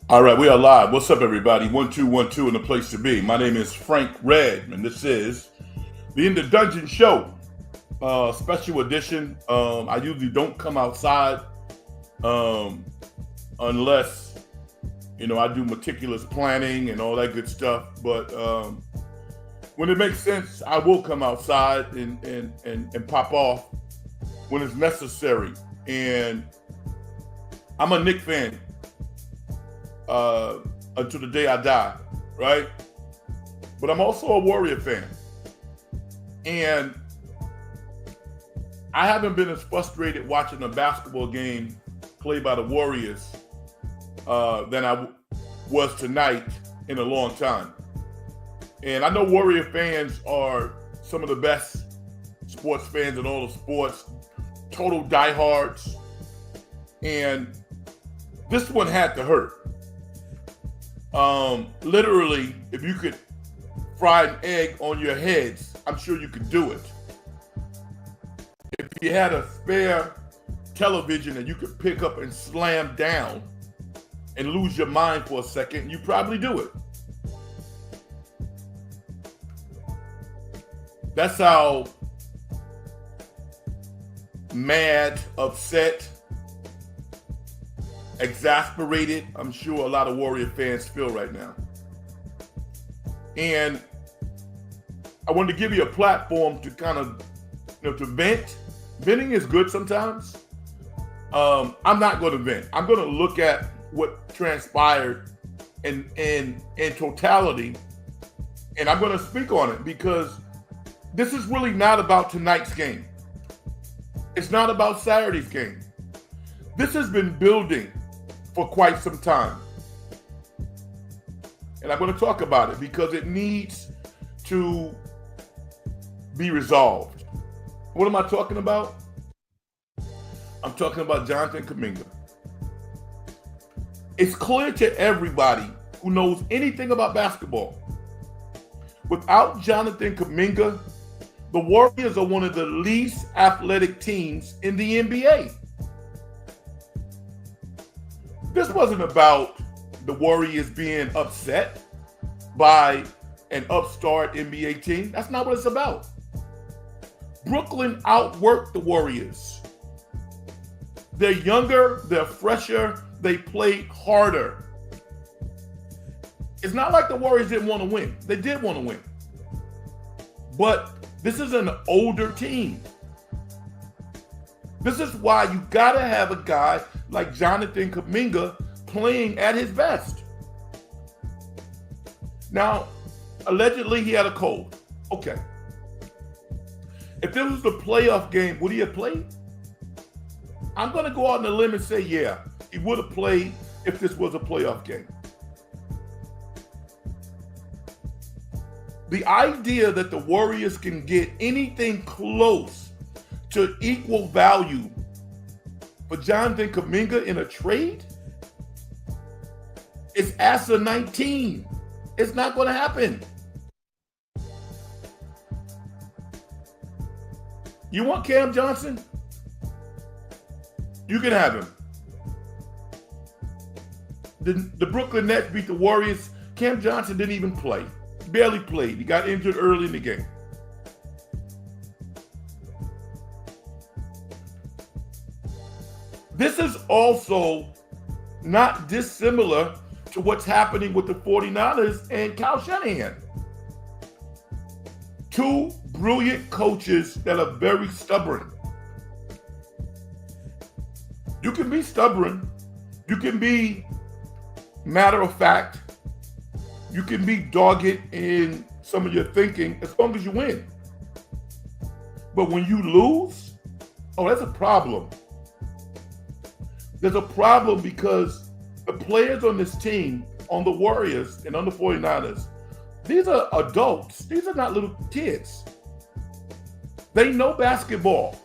All right, we are live. What's up, everybody? 1212 in the place to be. My name is Frank Red, and this is the In the Dungeon Show, special edition. I usually don't come outside um, unless I do meticulous planning and all that good stuff. But when it makes sense, I will come outside and pop off when it's necessary. And I'm a Knick fan uh, until the day I die, right? But I'm also a Warrior fan. And I haven't been as frustrated watching a basketball game played by the Warriors than I was tonight in a long time. And I know Warrior fans are some of the best sports fans in all of sports, total diehards. And this one had to hurt. Literally, if you could fry an egg on your heads, I'm sure you could do it. If you had a spare television that you could pick up and slam down and lose your mind for a second, you probably do it. That's how mad, upset, exasperated I'm sure a lot of Warrior fans feel right now. And I wanted to give you a platform to kind of, to vent. Venting is good sometimes. I'm not going to vent. I'm going to look at what transpired in totality, and I'm going to speak on it because this is really not about tonight's game. It's not about Saturday's game. This has been building for quite some time. And I'm going to talk about it because it needs to be resolved. What am I talking about? I'm talking about Jonathan Kuminga. It's clear to everybody who knows anything about basketball. Without Jonathan Kuminga, the Warriors are one of the least athletic teams in the NBA. This wasn't about the Warriors being upset by an upstart NBA team. That's not what it's about. Brooklyn outworked the Warriors. They're younger, they're fresher, they played harder. It's not like the Warriors didn't want to win. They did want to win. But this is an older team. This is why you got to have a guy like Jonathan Kuminga playing at his best. Now, allegedly he had a cold. Okay. If this was the playoff game, would he have played? I'm going to go out on a limb and say, yeah, he would have played if this was a playoff game. The idea that the Warriors can get anything close to equal value for Jonathan Kuminga in a trade is asinine. It's not going to happen. You want Cam Johnson? You can have him. The Brooklyn Nets beat the Warriors. Cam Johnson didn't even play. Barely played. He got injured early in the game. This is also not dissimilar to what's happening with the 49ers and Kyle Shanahan. Two brilliant coaches that are very stubborn. You can be stubborn. You can be matter of fact. You can be dogged in some of your thinking as long as you win. But when you lose, that's a problem. There's a problem because the players on this team, on the Warriors and on the 49ers, these are adults. These are not little kids. They know basketball.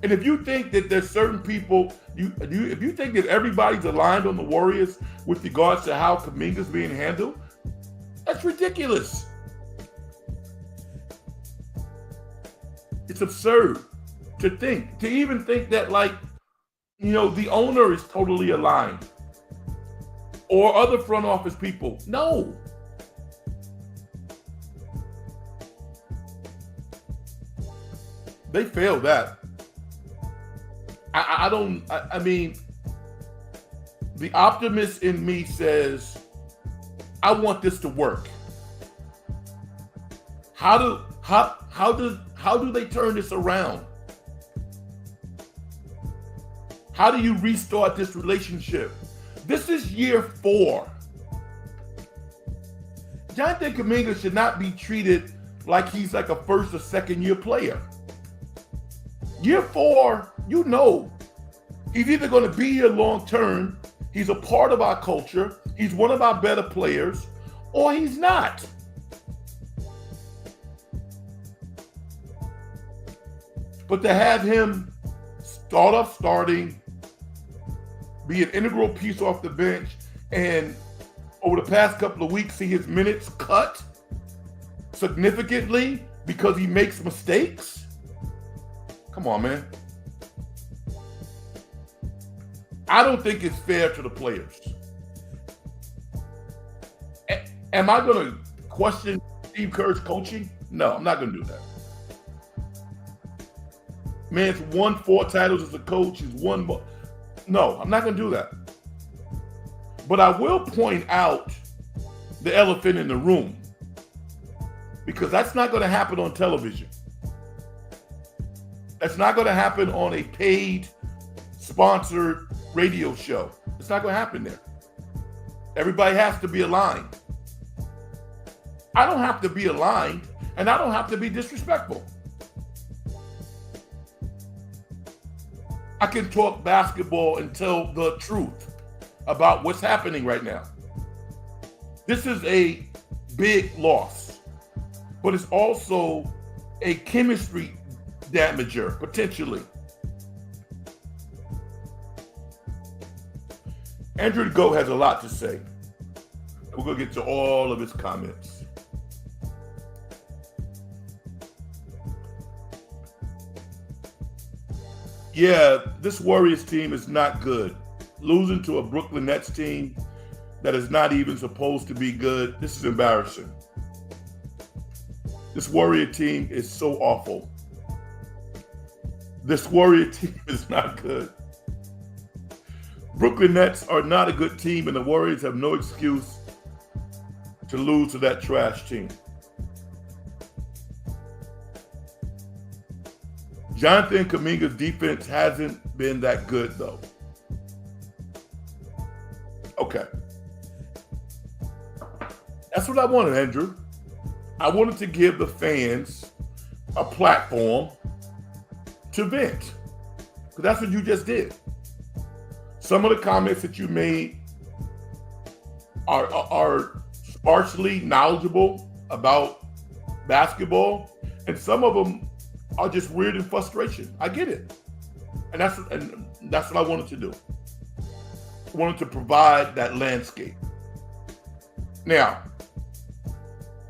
And if you think that there's certain people, if you think that everybody's aligned on the Warriors with regards to how Kuminga's being handled, that's ridiculous. It's absurd to even think that, like, the owner is totally aligned, or other front office people. No. They failed that. I mean, the optimist in me says, I want this to work. How do they turn this around? How do you restart this relationship? This is year 4. Jonathan Kuminga should not be treated like he's like a first or second year player. Year 4, he's either going to be here long term, he's a part of our culture, he's one of our better players, or he's not. But to have him starting, be an integral piece off the bench, and over the past couple of weeks see his minutes cut significantly because he makes mistakes? Come on, man. I don't think it's fair to the players. Am I going to question Steve Kerr's coaching? No, I'm not going to do that. Man's won 4 titles as a coach. He's won more. No, I'm not going to do that. But I will point out the elephant in the room, because that's not going to happen on television. That's not going to happen on a paid, sponsored radio show. It's not going to happen there. Everybody has to be aligned. I don't have to be aligned, and I don't have to be disrespectful. I can talk basketball and tell the truth about what's happening right now. This is a big loss, but it's also a chemistry damager, potentially. Andrew Goat has a lot to say. We're going to get to all of his comments. Yeah, this Warriors team is not good. Losing to a Brooklyn Nets team that is not even supposed to be good, this is embarrassing. This Warrior team is so awful. This Warrior team is not good. Brooklyn Nets are not a good team, and the Warriors have no excuse to lose to that trash team. Jonathan Kuminga's defense hasn't been that good, though. Okay. That's what I wanted, Andrew. I wanted to give the fans a platform to vent, because that's what you just did. Some of the comments that you made are sparsely knowledgeable about basketball, and some of them are just weird and frustration. I get it, and that's what I wanted to do. I wanted to provide that landscape. Now,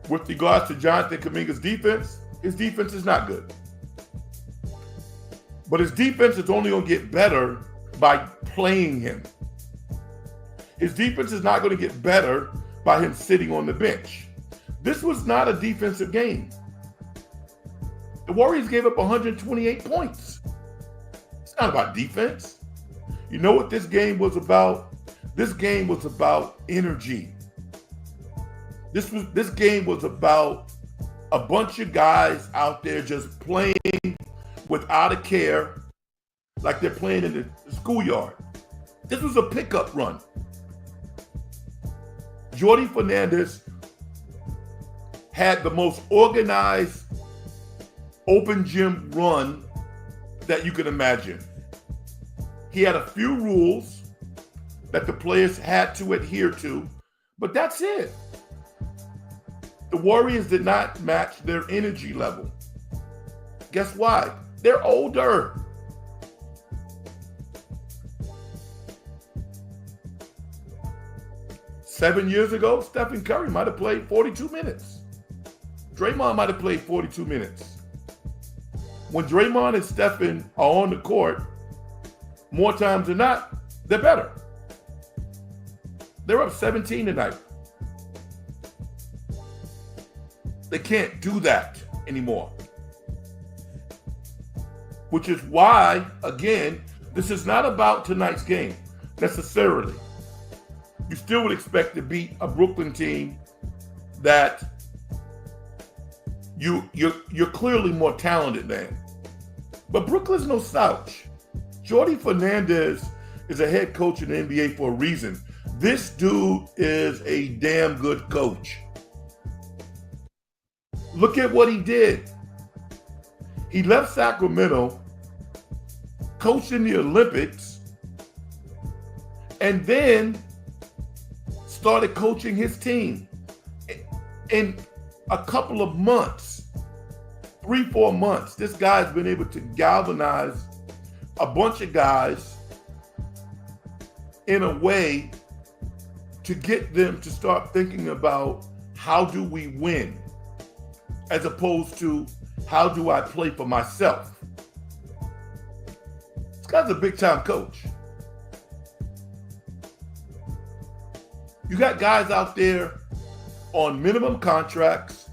with regards to Jonathan Kuminga's defense, his defense is not good. But his defense is only going to get better by playing him. His defense is not going to get better by him sitting on the bench. This was not a defensive game. The Warriors gave up 128 points. It's not about defense. You know what this game was about? This game was about energy. This game was about a bunch of guys out there just playing without a care, like they're playing in the schoolyard. This was a pickup run. Jordi Fernandez had the most organized open gym run that you could imagine. He had a few rules that the players had to adhere to, but that's it. The Warriors did not match their energy level. Guess why? They're older. Seven years ago, Stephen Curry might have played 42 minutes. Draymond might have played 42 minutes. When Draymond and Stephen are on the court, more times than not, they're better. They're up 17 tonight. They can't do that anymore. Which is why, again, this is not about tonight's game necessarily. You still would expect to beat a Brooklyn team that you're clearly more talented than. But Brooklyn's no slouch. Jordi Fernandez is a head coach in the NBA for a reason. This dude is a damn good coach. Look at what he did. He left Sacramento, coached in the Olympics, and then started coaching his team. In a couple of months, 3-4 months, this guy's been able to galvanize a bunch of guys in a way to get them to start thinking about how do we win, as opposed to how do I play for myself. This guy's a big-time coach. You got guys out there on minimum contracts,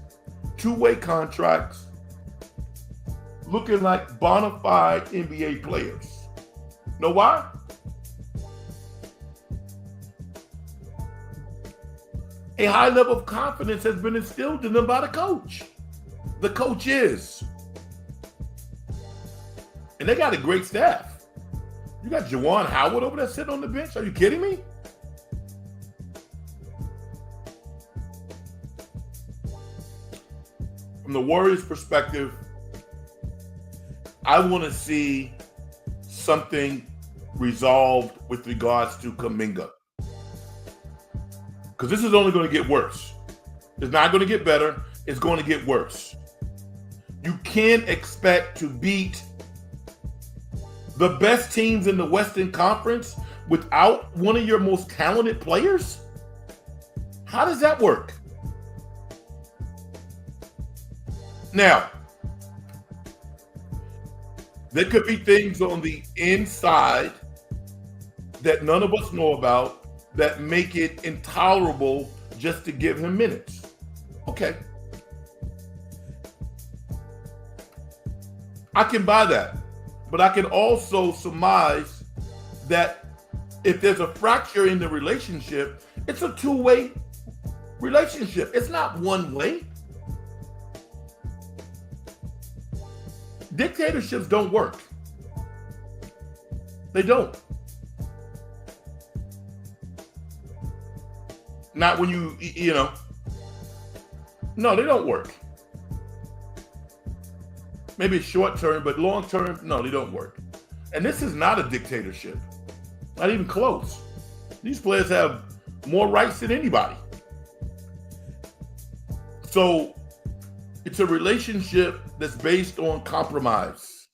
two-way contracts, looking like bona fide NBA players. Know why? A high level of confidence has been instilled in them by the coach. The coach is. And they got a great staff. You got Juwan Howard over there sitting on the bench. Are you kidding me? From the Warriors' perspective, I want to see something resolved with regards to Kuminga. Because this is only going to get worse. It's not going to get better. It's going to get worse. You can't expect to beat the best teams in the Western Conference without one of your most talented players? How does that work? Now, there could be things on the inside that none of us know about that make it intolerable just to give him minutes. Okay. I can buy that. But I can also surmise that if there's a fracture in the relationship, it's a two-way relationship. It's not one way. Dictatorships don't work. They don't. Not when you know. No, they don't work. Maybe short term, but long term, no, they don't work. And this is not a dictatorship. Not even close. These players have more rights than anybody. So it's a relationship that's based on compromise.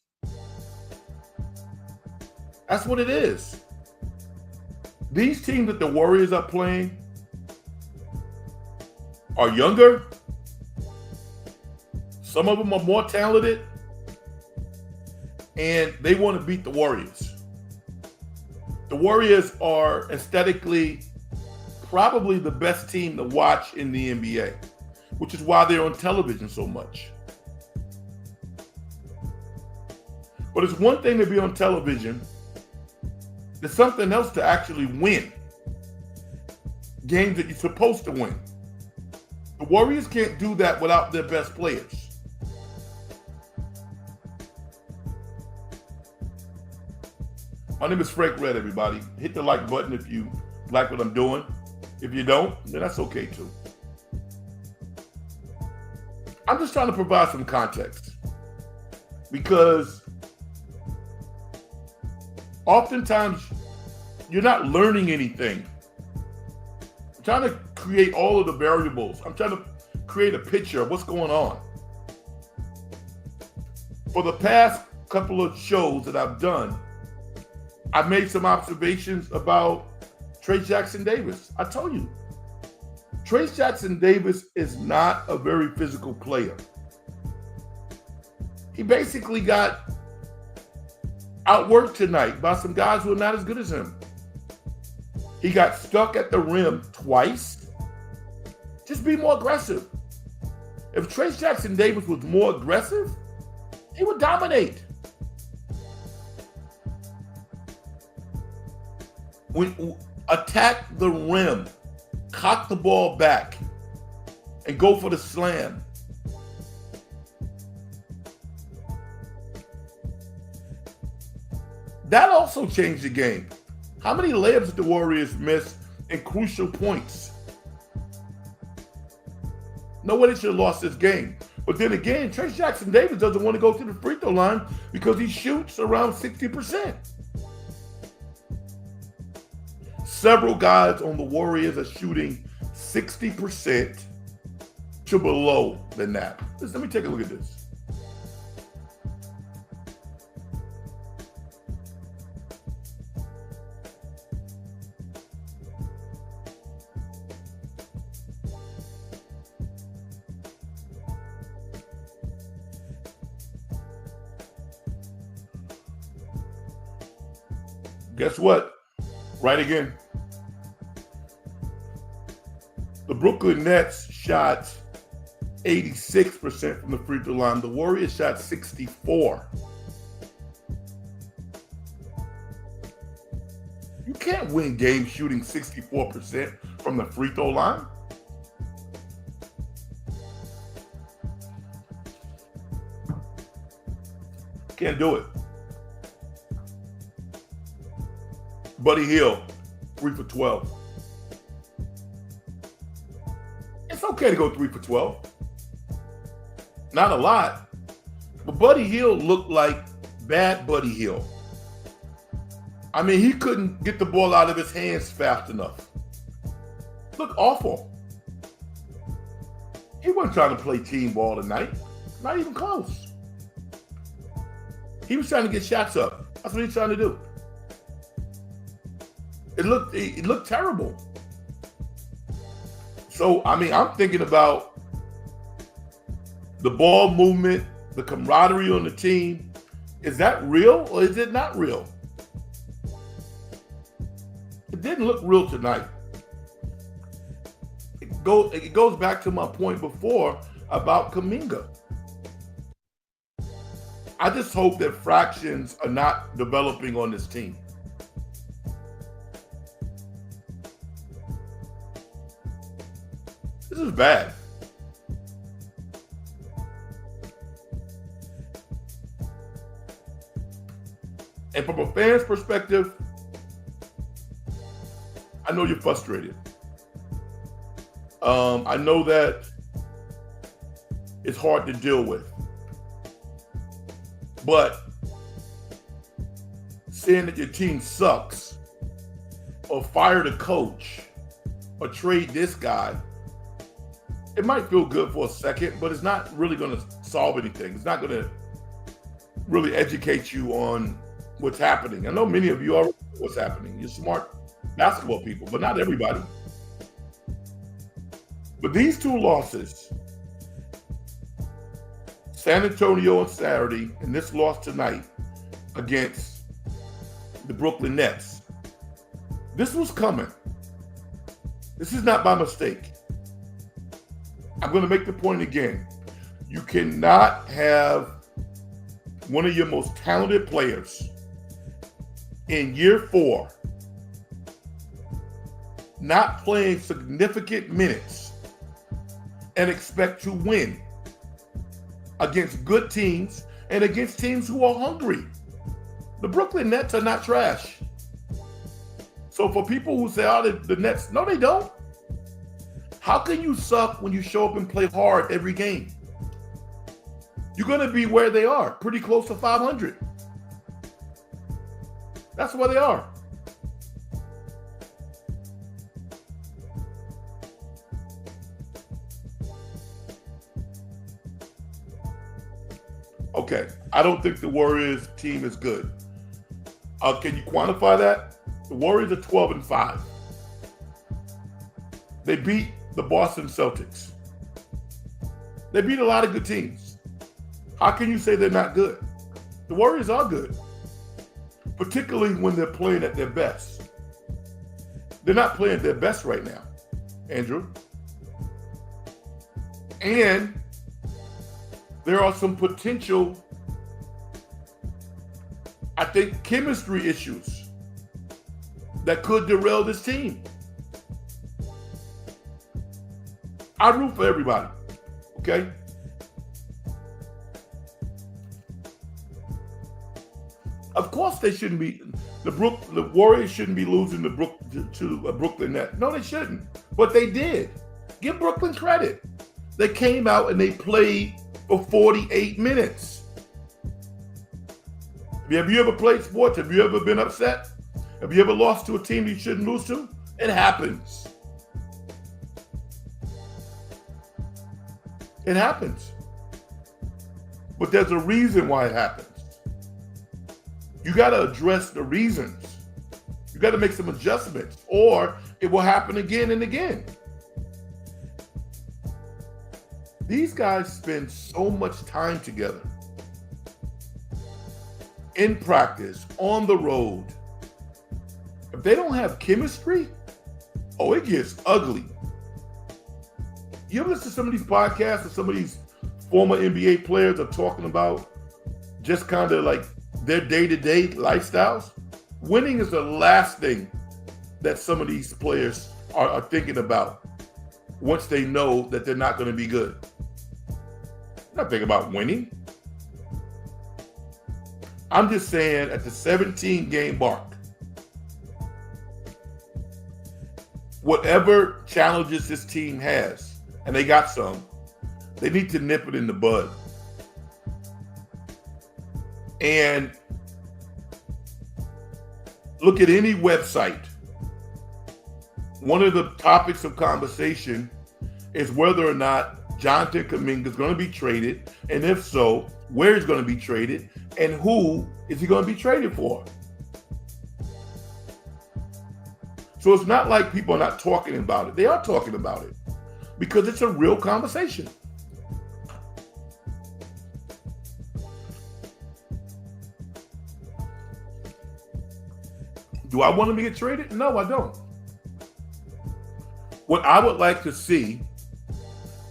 That's what it is. These teams that the Warriors are playing are younger. Some of them are more talented. And they want to beat the Warriors. The Warriors are aesthetically probably the best team to watch in the NBA, which is why they're on television so much. But it's one thing to be on television. It's something else to actually win games that you're supposed to win. The Warriors can't do that without their best players. My name is Frank Red, everybody. Hit the like button if you like what I'm doing. If you don't, then that's okay too. I'm just trying to provide some context because oftentimes you're not learning anything. I'm trying to create all of the variables. I'm trying to create a picture of what's going on. For the past couple of shows that I've done, I've made some observations about Trayce Jackson-Davis. I told you, Trayce Jackson-Davis is not a very physical player. He basically got outworked tonight by some guys who are not as good as him. He got stuck at the rim twice. Just be more aggressive. If Trayce Jackson-Davis was more aggressive, he would dominate. When attack the rim, cock the ball back, and go for the slam. That also changed the game. How many layups did the Warriors miss in crucial points? Nobody should have lost this game. But then again, Trayce Jackson-Davis doesn't want to go to the free throw line because he shoots around 60%. Several guys on the Warriors are shooting 60% to below than that. Let me take a look at this. Guess what? Right again. The Brooklyn Nets shot 86% from the free throw line. The Warriors shot 64. You can't win games shooting 64% from the free throw line. Can't do it. Buddy Hield, 3 for 12. It's okay to go 3 for 12. Not a lot, but Buddy Hield looked like bad Buddy Hield. I mean, he couldn't get the ball out of his hands fast enough. Looked awful. He wasn't trying to play team ball tonight. Not even close. He was trying to get shots up. That's what he was trying to do. It looked terrible. So, I mean, I'm thinking about the ball movement, the camaraderie on the team. Is that real or is it not real? It didn't look real tonight. It goes back to my point before about Kuminga. I just hope that fractions are not developing on this team. This is bad. And from a fan's perspective, I know you're frustrated. I know that it's hard to deal with. But saying that your team sucks, or fire the coach, or trade this guy, it might feel good for a second, but it's not really going to solve anything. It's not going to really educate you on what's happening. I know many of you already know what's happening. You're smart basketball people, but not everybody. But these two losses, San Antonio on Saturday and this loss tonight against the Brooklyn Nets, this was coming. This is not by mistake. I'm going to make the point again. You cannot have one of your most talented players in year 4 not playing significant minutes and expect to win against good teams and against teams who are hungry. The Brooklyn Nets are not trash. So for people who say, oh, the Nets, no, they don't. How can you suck when you show up and play hard every game? You're going to be where they are, pretty close to 500. That's where they are. Okay, I don't think the Warriors team is good. Can you quantify that? The Warriors are 12-5. They beat the Boston Celtics. They beat a lot of good teams. How can you say they're not good? The Warriors are good. particularly when they're playing at their best. They're not playing at their best right now, Andrew. And there are some potential, I think, chemistry issues that could derail this team. I root for everybody, okay? Of course they shouldn't be, the Warriors shouldn't be losing to Brooklyn Nets. No, they shouldn't, but they did. Give Brooklyn credit. They came out and they played for 48 minutes. Have you ever played sports? Have you ever been upset? Have you ever lost to a team you shouldn't lose to? It happens. It happens. But there's a reason why it happens. You got to address the reasons. You got to make some adjustments, or it will happen again and again. These guys spend so much time together in practice, on the road. If they don't have chemistry, oh, it gets ugly. You ever listen to some of these podcasts and some of these former NBA players are talking about just kind of like their day-to-day lifestyles? Winning is the last thing that some of these players are thinking about once they know that they're not going to be good. They're not thinking about winning. I'm just saying at the 17-game mark, whatever challenges this team has, and they got some, they need to nip it in the bud. And look at any website. One of the topics of conversation is whether or not Jonathan Kuminga is going to be traded, and if so, where he's going to be traded, and who is he going to be traded for. So it's not like people are not talking about it. They are talking about it because it's a real conversation. Do I want him to get traded? No, I don't. What I would like to see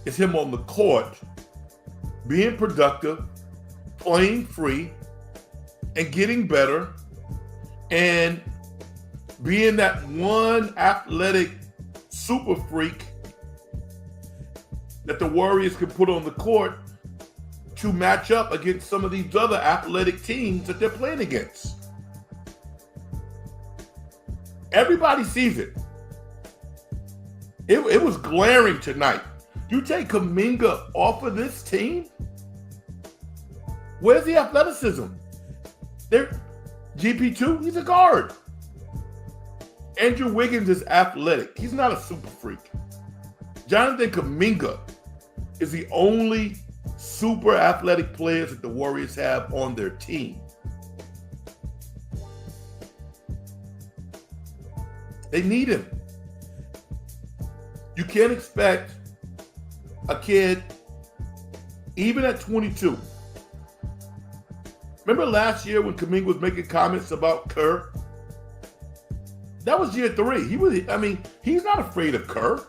is him on the court, being productive, playing free, and getting better, and being that one athletic super freak that the Warriors can put on the court to match up against some of these other athletic teams that they're playing against. Everybody sees it. It was glaring tonight. You take Kuminga off of this team? Where's the athleticism? There, GP2, he's a guard. Andrew Wiggins is athletic. He's not a super freak. Jonathan Kuminga is the only super athletic players that the Warriors have on their team. They need him. You can't expect a kid, even at 22. Remember last year when Kuminga was making comments about Kerr? That was year 3. He's not afraid of Kerr.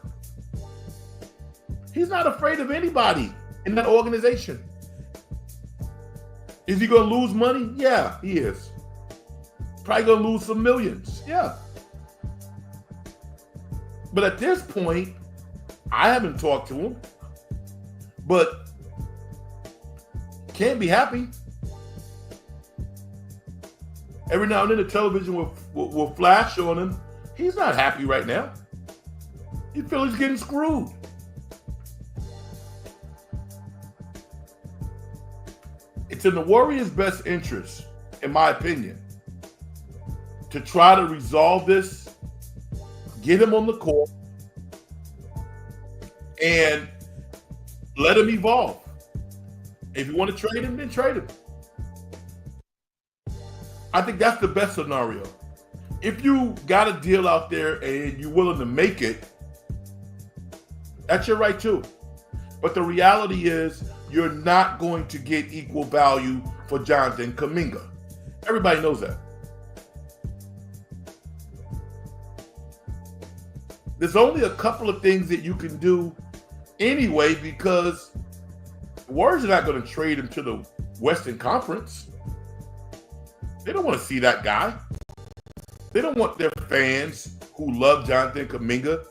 He's not afraid of anybody in that organization. Is he going to lose money? Yeah, he is. Probably going to lose some millions. Yeah. But at this point, I haven't talked to him, but can't be happy. Every now and then the television will flash on him. He's not happy right now. He feels he's getting screwed. It's in the Warriors' best interest, in my opinion, to try to resolve this, get him on the court, and let him evolve. If you want to trade him, then trade him. I think that's the best scenario. If you got a deal out there and you're willing to make it, that's your right too. But the reality is you're not going to get equal value for Jonathan Kuminga. Everybody knows that. there's only a couple of things that you can do anyway, because the Warriors are not going to trade him to the Western Conference. They don't want to see that guy. They don't want their fans who love Jonathan Kuminga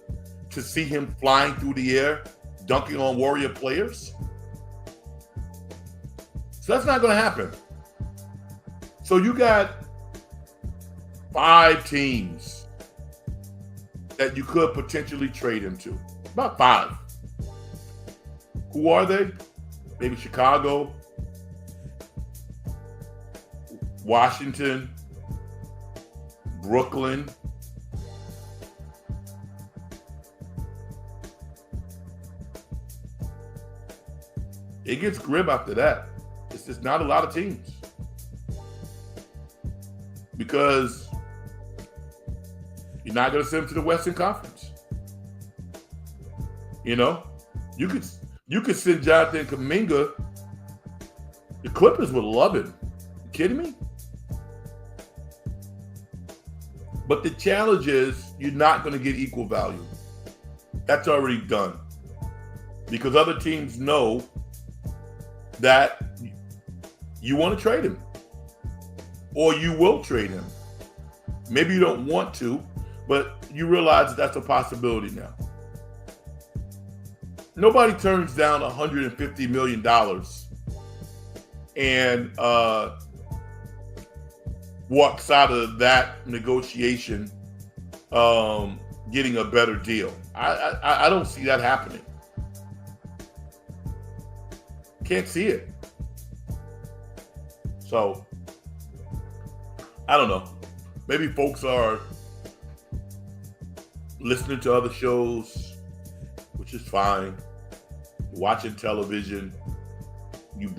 to see him flying through the air, dunking on Warrior players. So that's not going to happen. So you got 5 teams that you could potentially trade him to. About 5. Who are they? Maybe Chicago, Washington, Brooklyn. It gets grim after that. It's just not a lot of teams. Because you're not going to send him to the Western Conference. You know, you could send Jonathan Kuminga. The Clippers would love him. You kidding me? But the challenge is you're not going to get equal value. That's already done. Because other teams know that you want to trade him. Or you will trade him. Maybe you don't want to, but you realize that's a possibility now. Nobody turns down $150 million and walks out of that negotiation getting a better deal. I don't see that happening. Can't see it. So, I don't know. Maybe folks are listening to other shows, which is fine. You're watching television. You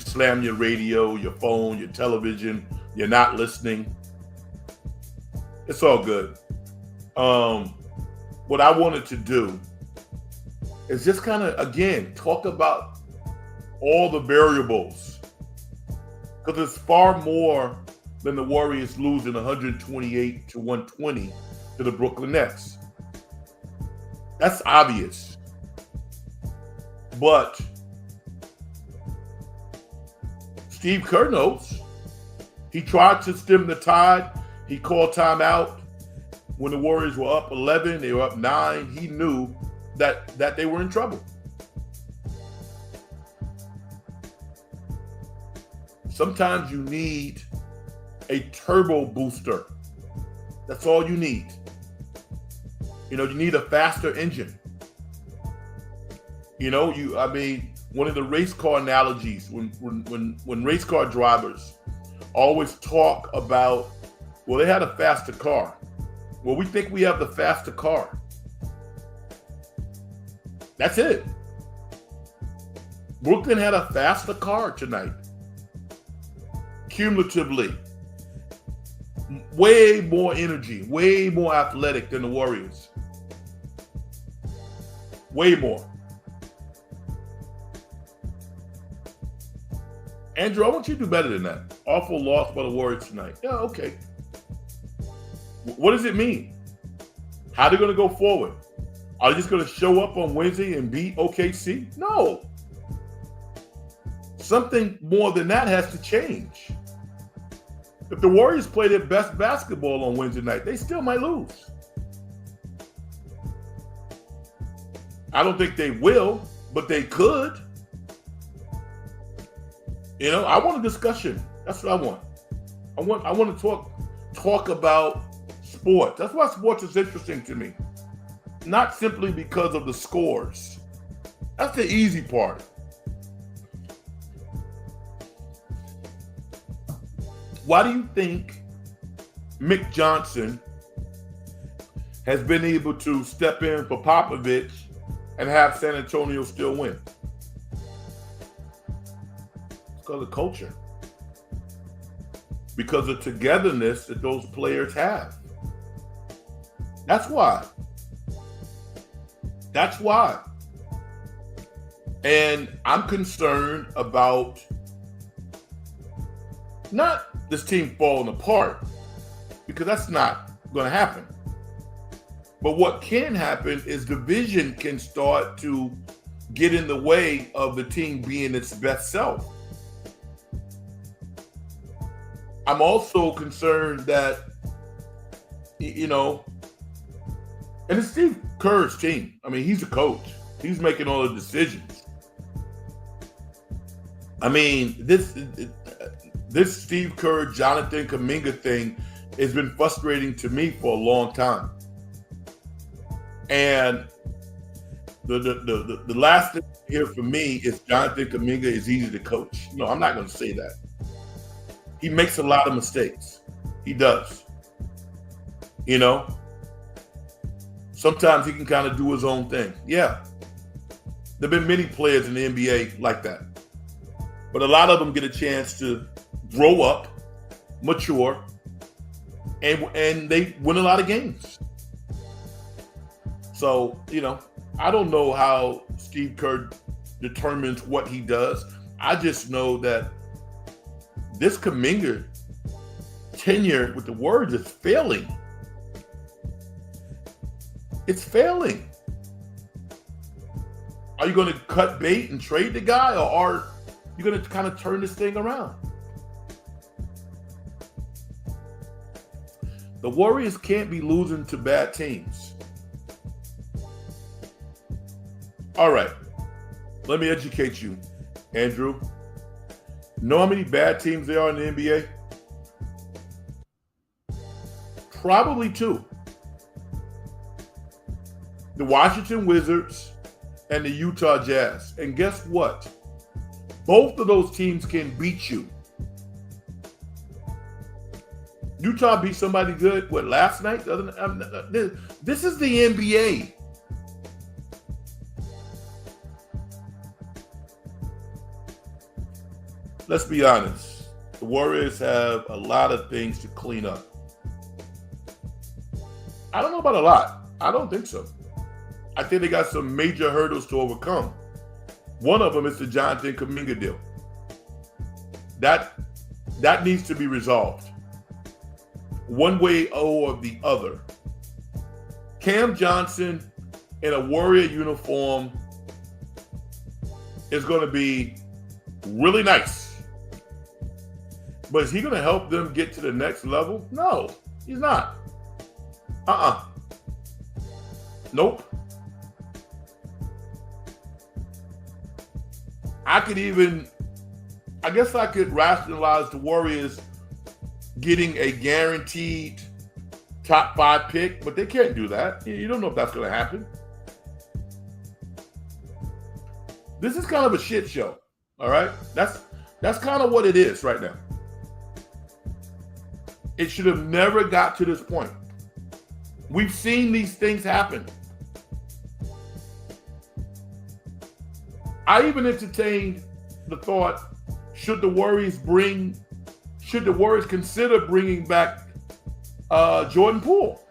slam your radio, your phone, your television. You're not listening. It's all good. What I wanted to do is just kind of, again, talk about all the variables. Because it's far more than the Warriors losing 128-120 to the Brooklyn Nets. That's obvious. But Steve Kerr knows. He tried to stem the tide. He called timeout when the Warriors were up 11. They were up 9. He knew that they were in trouble. Sometimes you need a turbo booster. That's all you need. You need a faster engine. One of the race car analogies, when race car drivers always talk about, well, they had a faster car. Well, we think we have the faster car. That's it. Brooklyn had a faster car tonight. Cumulatively. Way more energy, way more athletic than the Warriors. Way more. Andrew, I want you to do better than that. Awful loss by the Warriors tonight. Yeah, okay. What does it mean? How are they going to go forward? Are they just going to show up on Wednesday and beat OKC? No. Something more than that has to change. If the Warriors play their best basketball on Wednesday night, they still might lose. I don't think they will, but they could. I want a discussion. That's what I want. I want to talk about sports. That's why sports is interesting to me. Not simply because of the scores. That's the easy part. Why do you think Mick Johnson has been able to step in for Popovich and have San Antonio still win? Because of culture. Because of togetherness that those players have. That's why. That's why. And I'm concerned about not this team falling apart, because that's not going to happen. But what can happen is division can start to get in the way of the team being its best self. I'm also concerned that, and it's Steve Kerr's team. I mean, he's a coach. He's making all the decisions. I mean, this Steve Kerr, Jonathan Kuminga thing has been frustrating to me for a long time. And the last thing here for me is Jonathan Kuminga is easy to coach. No, I'm not going to say that. He makes a lot of mistakes. He does. Sometimes he can kind of do his own thing. Yeah. There have been many players in the NBA like that. But a lot of them get a chance to grow up, mature, and they win a lot of games. So, I don't know how Steve Kerr determines what he does. I just know that this Kuminga tenure with the Warriors is failing. It's failing. Are you going to cut bait and trade the guy, or are you going to kind of turn this thing around? The Warriors can't be losing to bad teams. All right. Let me educate you, Andrew. Know how many bad teams there are in the NBA? Probably two. The Washington Wizards and the Utah Jazz. And guess what? Both of those teams can beat you. Utah beat somebody good, last night? This is the NBA. Let's be honest. The Warriors have a lot of things to clean up. I don't know about a lot. I don't think so. I think they got some major hurdles to overcome. One of them is the Jonathan Kuminga deal. That needs to be resolved, one way or the other. Cam Johnson in a Warrior uniform is going to be really nice. But is he going to help them get to the next level? No, he's not. Nope. I guess I could rationalize the Warriors getting a guaranteed top 5 pick, but they can't do that. You don't know if that's going to happen. This is kind of a shit show, all right? That's kind of what it is right now. It should have never got to this point. We've seen these things happen. I even entertained the thought, should the Warriors consider bringing back Jordan Poole?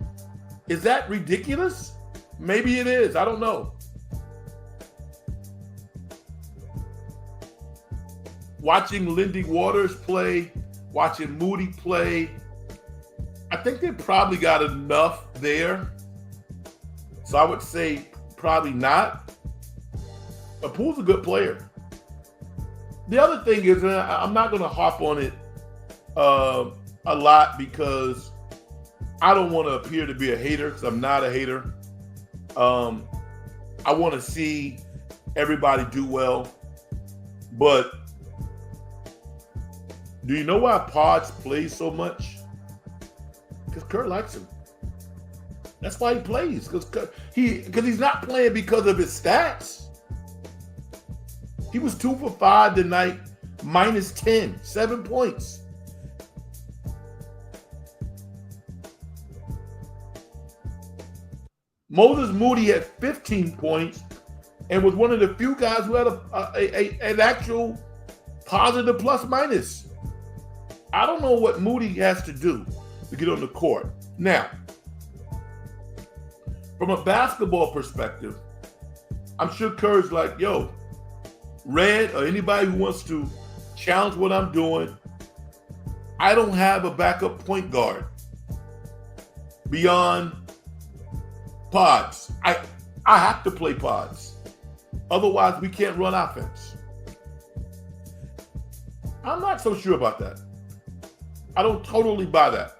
Is that ridiculous? Maybe it is. I don't know. Watching Lindy Waters play, watching Moody play, I think they probably got enough there. So I would say probably not. But Poole's a good player. The other thing is, and I'm not going to hop on it a lot because I don't want to appear to be a hater, because I'm not a hater. I want to see everybody do well. But do you know why Podge plays so much? Because Kerr likes him. That's why he plays. Because he's not playing because of his stats. He was 2 for 5 tonight, minus 10, 7 points. Moses Moody had 15 points and was one of the few guys who had an actual positive plus minus. I don't know what Moody has to do to get on the court. Now, from a basketball perspective, I'm sure Kerr's like, yo, Red or anybody who wants to challenge what I'm doing, I don't have a backup point guard beyond Pods. I have to play pods. Otherwise, we can't run offense. I'm not so sure about that. I don't totally buy that.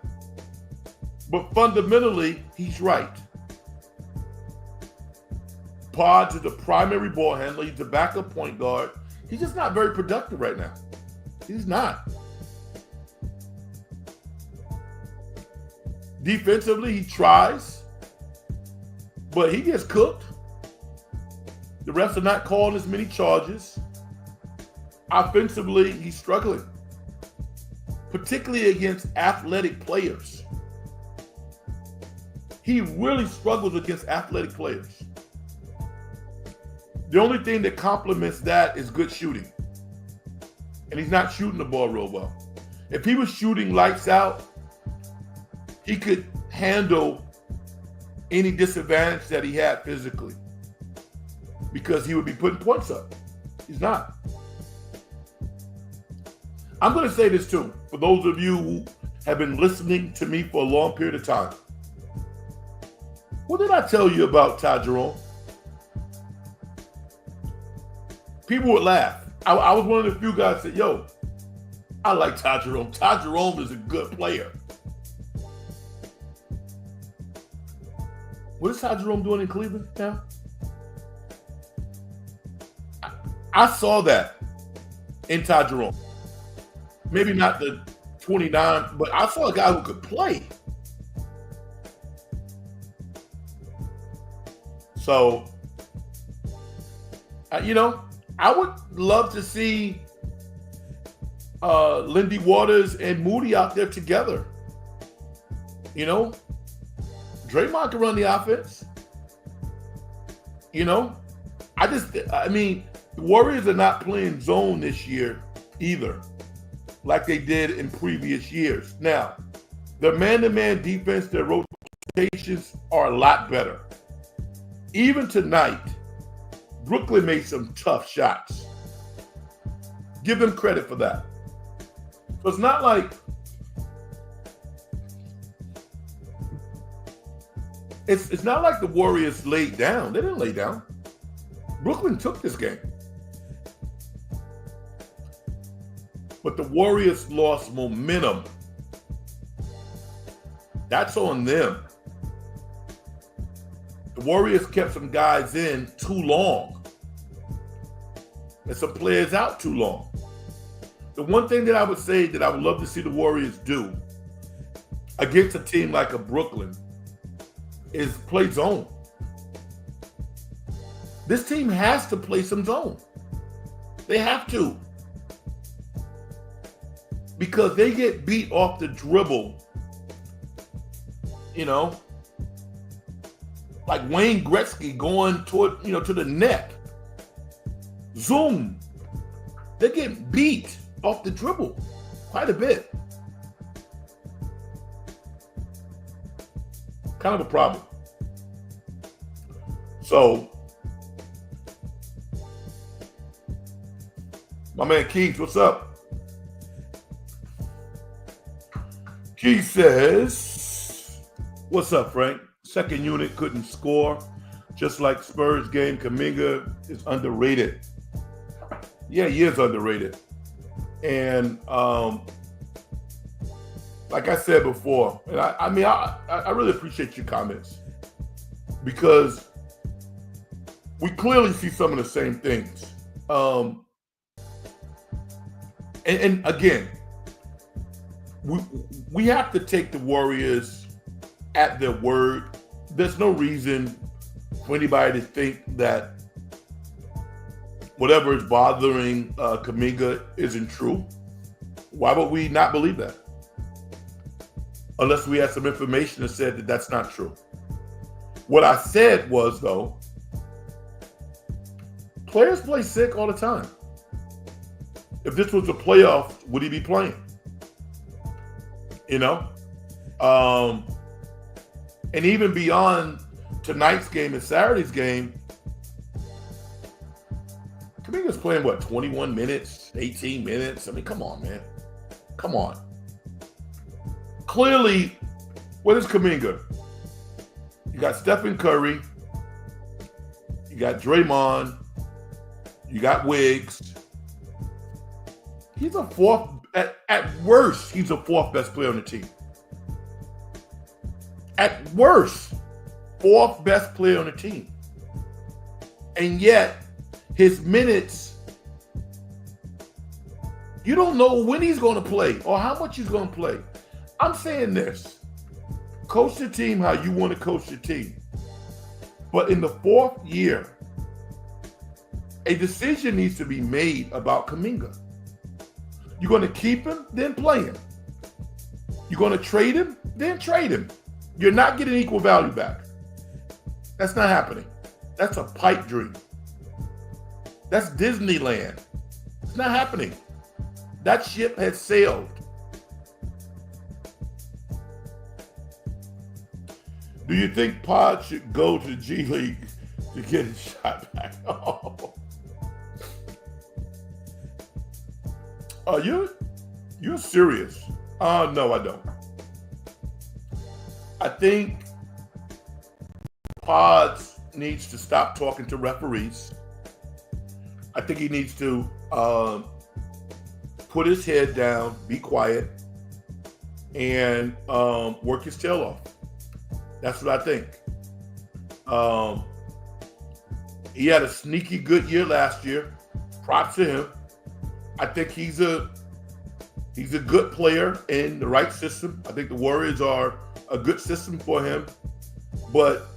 But fundamentally, he's right. Pods is the primary ball handler. He's the backup point guard. He's just not very productive right now. He's not. Defensively, he tries, but he gets cooked. The refs are not calling as many charges. Offensively, he's struggling, particularly against athletic players. He really struggles against athletic players. The only thing that complements that is good shooting. And he's not shooting the ball real well. If he was shooting lights out, he could handle any disadvantage that he had physically because he would be putting points up. He's not. I'm going to say this too, for those of you who have been listening to me for a long period of time. What did I tell you about Ty Jerome? People would laugh. I was one of the few guys that said, yo, I like Ty Jerome. Ty Jerome is a good player. What is Ty Jerome doing in Cleveland now? I saw that in Ty Jerome. Maybe not the 29, but I saw a guy who could play. So, I would love to see Lindy Waters and Moody out there together. Draymond can run the offense. The Warriors are not playing zone this year either, like they did in previous years. Now, their man-to-man defense, their rotations are a lot better. Even tonight, Brooklyn made some tough shots. Give them credit for that. So it's not like it's not like the Warriors laid down. They didn't lay down. Brooklyn took this game. But the Warriors lost momentum. That's on them. The Warriors kept some guys in too long and some players out too long. The one thing that I would say that I would love to see the Warriors do against a team like a Brooklyn is play zone. This team has to play some zone. They have to. Because they get beat off the dribble, like Wayne Gretzky going toward, to the net. Zoom. They get beat off the dribble quite a bit. Kind of a problem. So, my man Keith, what's up? Keith says, what's up, Frank? Second unit couldn't score. Just like Spurs game, Kuminga is underrated. Yeah, he is underrated. And like I said before, and I really appreciate your comments because we clearly see some of the same things. And again, we have to take the Warriors at their word. There's no reason for anybody to think that whatever is bothering Kuminga isn't true. Why would we not believe that? Unless we had some information that said that that's not true. What I said was, though, players play sick all the time. If this was a playoff, would he be playing? And even beyond tonight's game and Saturday's game, Kuminga's playing, 21 minutes, 18 minutes? Come on, man. Come on. Clearly, what is Kuminga? got Stephen Curry, you got Draymond, you got Wiggs. He's a fourth, at worst, he's the fourth best player on the team. At worst, fourth best player on the team. And yet, his minutes, you don't know when he's going to play or how much he's going to play. I'm saying this. Coach the team how you want to coach the team. But in the fourth year, a decision needs to be made about Kuminga. You're going to keep him, then play him. You're going to trade him, then trade him. You're not getting equal value back. That's not happening. That's a pipe dream. That's Disneyland. It's not happening. That ship has sailed. Do you think Pod should go to the G League to get his shot back? Oh. You're serious? No, I don't. I think Pods needs to stop talking to referees. I think he needs to put his head down, be quiet, and work his tail off. That's what I think. He had a sneaky good year last year. Props to him. I think he's a good player in the right system. I think the Warriors are a good system for him. But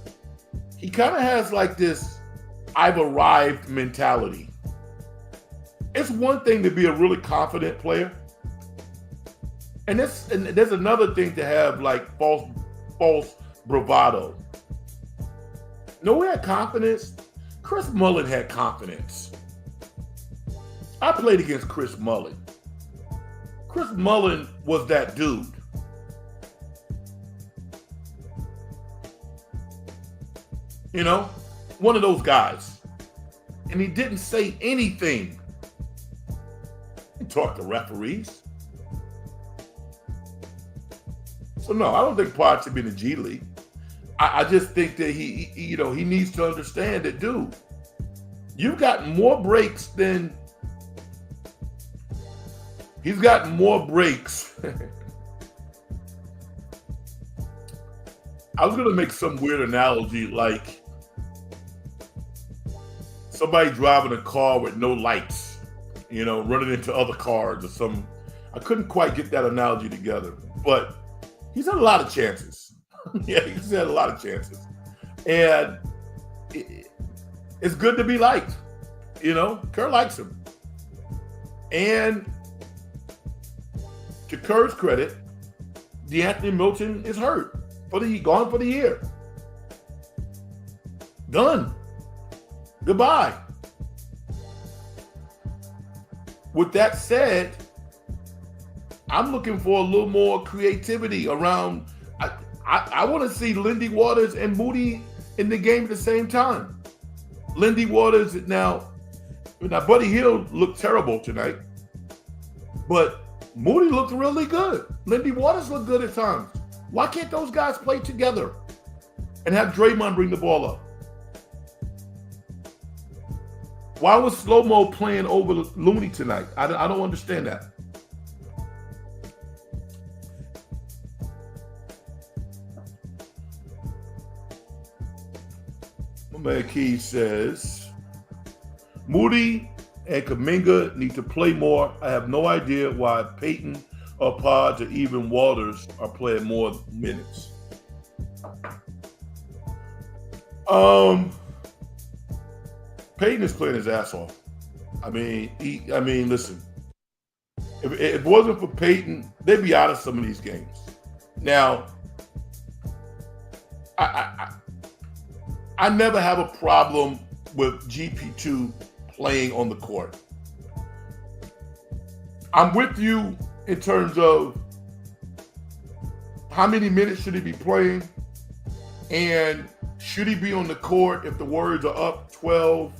he kind of has like this I've arrived mentality. It's one thing to be a really confident player. And there's another thing to have like false bravado. No, we had confidence. Chris Mullin had confidence. I played against Chris Mullin. Chris Mullin was that dude. You know, one of those guys. And he didn't say anything. He talked to referees. So no, I don't think Pod should be in the G League. I just think that he needs to understand that, dude, you've got more breaks than he's got more breaks. I was gonna make some weird analogy, like somebody driving a car with no lights, running into other cars or something. I couldn't quite get that analogy together, but he's had a lot of chances. Yeah, he's had a lot of chances. And it's good to be liked. Kerr likes him. And to Kerr's credit, DeAnthony Melton is hurt. Gone for the year. Done. Goodbye. With that said, I'm looking for a little more creativity around. I want to see Lindy Waters and Moody in the game at the same time. Lindy Waters now Buddy Hield looked terrible tonight, but Moody looked really good. Lindy Waters looked good at times. Why can't those guys play together and have Draymond bring the ball up? Why was Slow-Mo playing over Looney tonight? I don't understand that. My man Key says, Moody and Kuminga need to play more. I have no idea why Peyton or Pods or even Walters are playing more minutes. Peyton is playing his ass off. Listen. If it wasn't for Peyton, they'd be out of some of these games. Now, I never have a problem with GP2 playing on the court. I'm with you in terms of how many minutes should he be playing, and should he be on the court if the Warriors are up 12,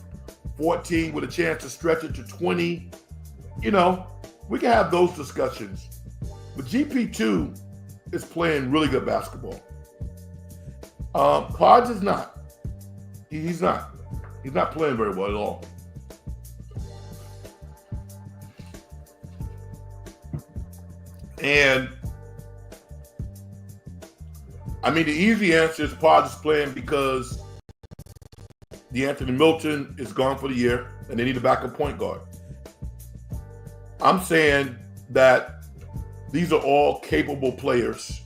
14 with a chance to stretch it to 20. We can have those discussions. But GP2 is playing really good basketball. Podge is not. He's not. He's not playing very well at all. And I mean, the easy answer is Podge is playing because DeAnthony Milton is gone for the year and they need a backup point guard. I'm saying that these are all capable players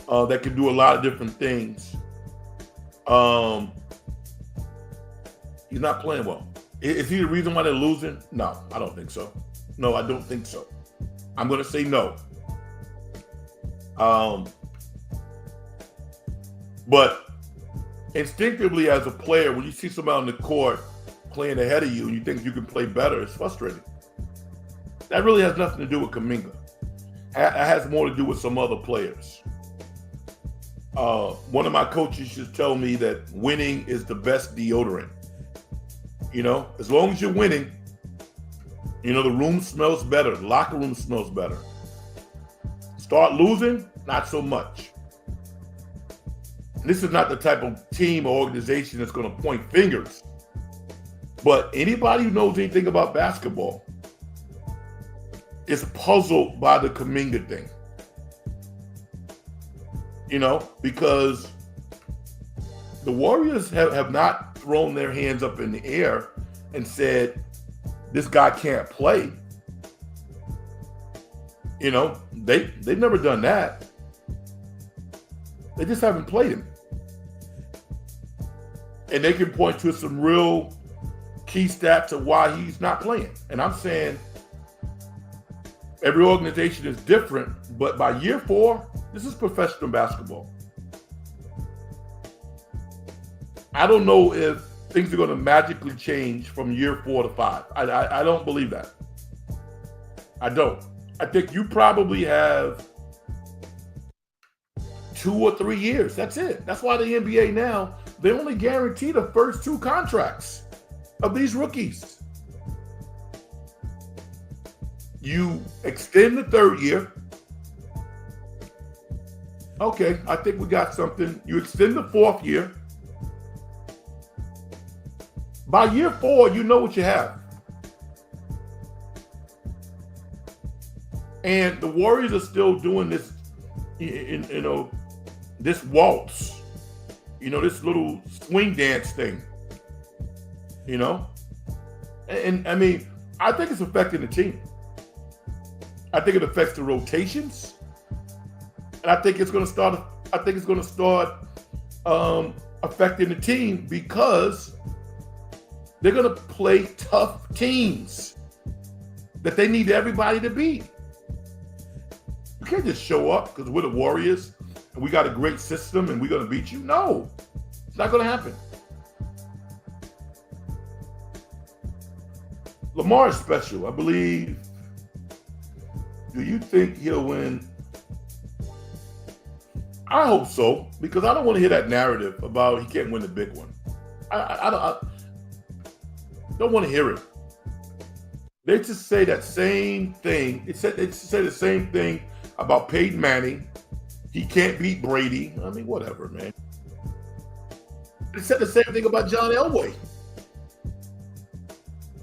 that can do a lot of different things. He's not playing well. Is he the reason why they're losing? No, I don't think so. No, I don't think so. I'm going to say no. But instinctively as a player, when you see somebody on the court playing ahead of you and you think you can play better, it's frustrating. That really has nothing to do with Kuminga. It has more to do with some other players. One of my coaches should tell me that winning is the best deodorant. You know, as long as you're winning, you know, the room smells better. The locker room smells better. Start losing, not so much. This is not the type of team or organization that's going to point fingers. But anybody who knows anything about basketball is puzzled by the Kuminga thing. You know, because the Warriors have not thrown their hands up in the air and said, this guy can't play. You know, they've never done that. They just haven't played him. And they can point to some real key stats of why he's not playing. And I'm saying every organization is different, but by year 4, this is professional basketball. I don't know if things are going to magically change from year 4 to 5. I don't believe that. I don't. I think you probably have 2 or 3 years. That's it. That's why the NBA now, they only guarantee the first 2 contracts of these rookies. You extend the 3rd year. Okay, I think we got something. You extend the 4th year. By year 4, you know what you have. And the Warriors are still doing this, you know, this waltz, you know, this little swing dance thing, you know? And I mean, I think it's affecting the team. I think it affects the rotations. And I think it's going to start affecting the team because they're going to play tough teams that they need everybody to beat. You can't just show up because we're the Warriors and we got a great system and we're going to beat you. No, it's not going to happen. Lamar is special, I believe. Do you think he'll win? I hope so, because I don't want to hear that narrative about he can't win the big one. I don't want to hear it. They just say that same thing. They say the same thing about Peyton Manning. He can't beat Brady. I mean, whatever, man. They said the same thing about John Elway.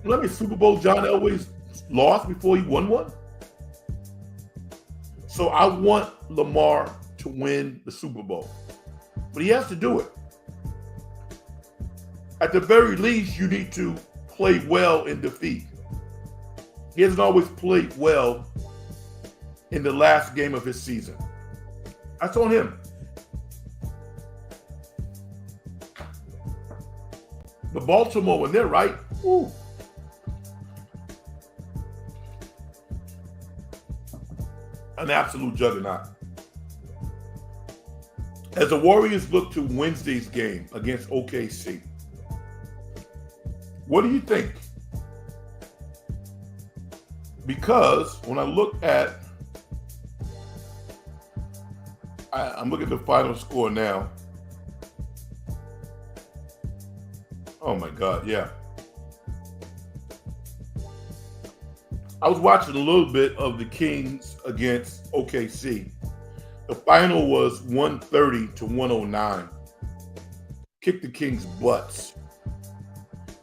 Let me Super Bowl John Elway's lost before he won one. So I want Lamar to win the Super Bowl, but he has to do it. At the very least, you need to play well in defeat. He hasn't always played well in the last game of his season. That's on him. The Baltimore, when they're right, ooh. An absolute juggernaut. As the Warriors look to Wednesday's game against OKC, what do you think? Because when I look at, I'm looking at the final score now. Oh my God, yeah. I was watching a little bit of the Kings against OKC. The final was 130 to 109. kick the Kings' butts.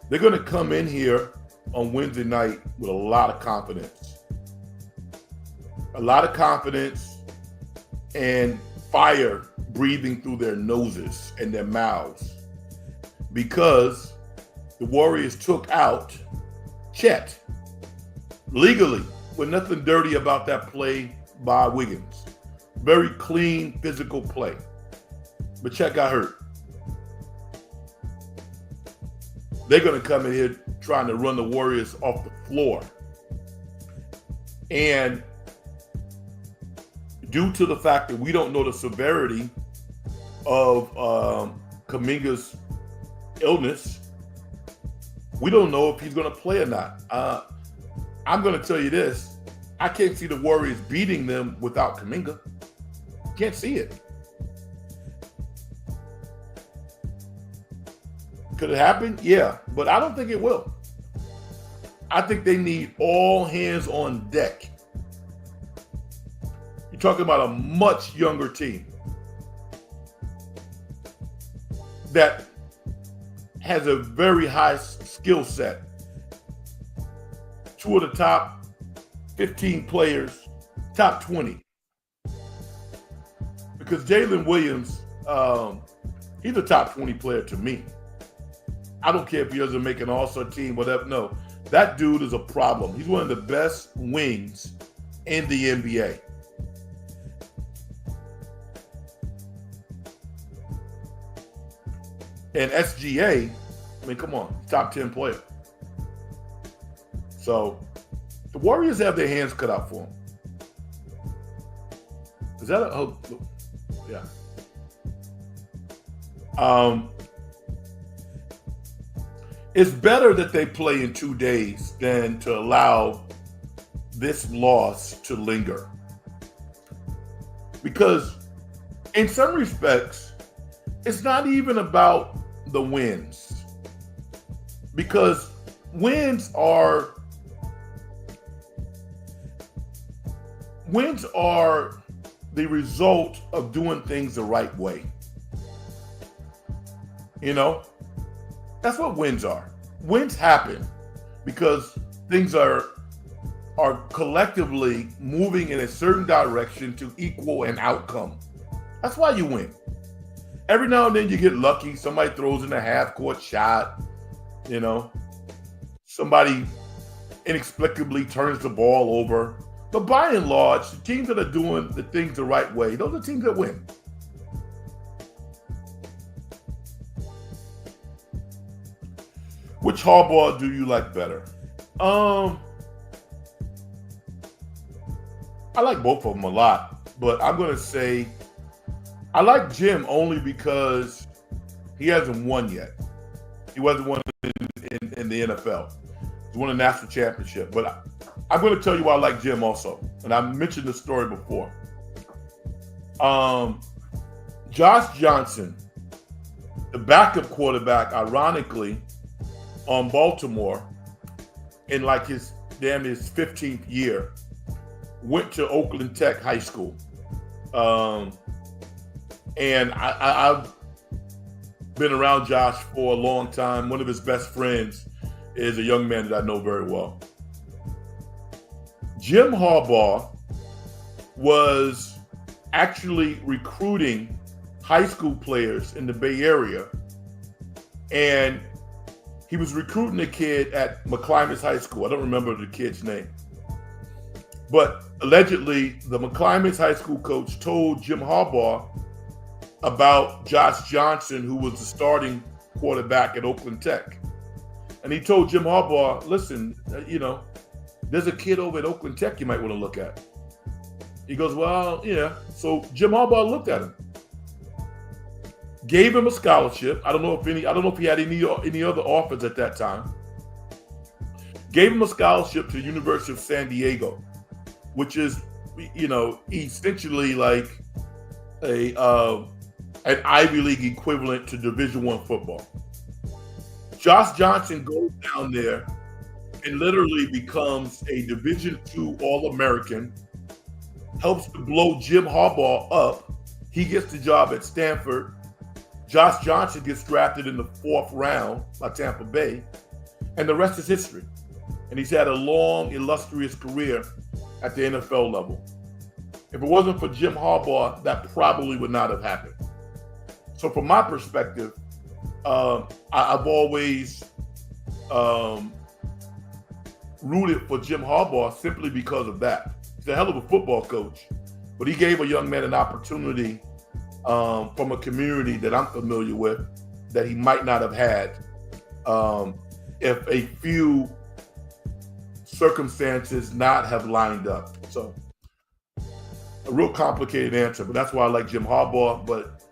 They're going to come in here on Wednesday night with a lot of confidence. A lot of confidence and fire breathing through their noses and their mouths because the Warriors took out Chet legally with nothing dirty about that play by Wiggins. Very clean physical play. But Chet got hurt. They're going to come in here trying to run the Warriors off the floor. And due to the fact that we don't know the severity of Kuminga's illness, we don't know if he's going to play or not. I'm going to tell you this. I can't see the Warriors beating them without Kuminga. Can't see it. Could it happen? Yeah, but I don't think it will. I think they need all hands on deck. You're talking about a much younger team that has a very high skill set. Two of the top 15 players, top 20. Because Jalen Williams, he's a top 20 player to me. I don't care if he doesn't make an all-star team, whatever. No, that dude is a problem. He's one of the best wings in the NBA. And SGA, I mean, come on, top 10 player. So the Warriors have their hands cut out for him. Is that a, yeah. It's better that they play in 2 days than to allow this loss to linger. Because in some respects, it's not even about the wins. Because wins are the result of doing things the right way. You know? That's what wins are. Wins happen because things are collectively moving in a certain direction to equal an outcome. That's why you win. Every now and then you get lucky. Somebody throws in a half-court shot. You know, somebody inexplicably turns the ball over. But by and large, the teams that are doing the things the right way, those are teams that win. Which Harbaugh do you like better? I like both of them a lot, but I'm going to say I like Jim only because he hasn't won yet. He wasn't won in the NFL. He won a national championship. But I'm going to tell you why I like Jim also. And I mentioned this story before. Josh Johnson, the backup quarterback, ironically, on Baltimore in like his 15th year, went to Oakland Tech High School. And I've been around Josh for a long time. One of his best friends is a young man that I know very well. Jim Harbaugh was actually recruiting high school players in the Bay Area, and he was recruiting a kid at McClymonds High School. I don't remember the kid's name. But allegedly, the McClymonds High School coach told Jim Harbaugh about Josh Johnson, who was the starting quarterback at Oakland Tech. And he told Jim Harbaugh, listen, there's a kid over at Oakland Tech you might want to look at. He goes, well, yeah. So Jim Harbaugh looked at him, gave him a scholarship. I don't know if he had any other offers at that time. Gave him a scholarship to the University of San Diego, which is, essentially like an Ivy League equivalent to Division I football. Josh Johnson goes down there and literally becomes a Division II All-American, helps to blow Jim Harbaugh up. He gets the job at Stanford. Josh Johnson gets drafted in the 4th round by Tampa Bay, and the rest is history. And he's had a long, illustrious career at the NFL level. If it wasn't for Jim Harbaugh, that probably would not have happened. So from my perspective, I've always rooted for Jim Harbaugh simply because of that. He's a hell of a football coach, but he gave a young man an opportunity from a community that I'm familiar with that he might not have had if a few circumstances not have lined up. So a real complicated answer, but that's why I like Jim Harbaugh, but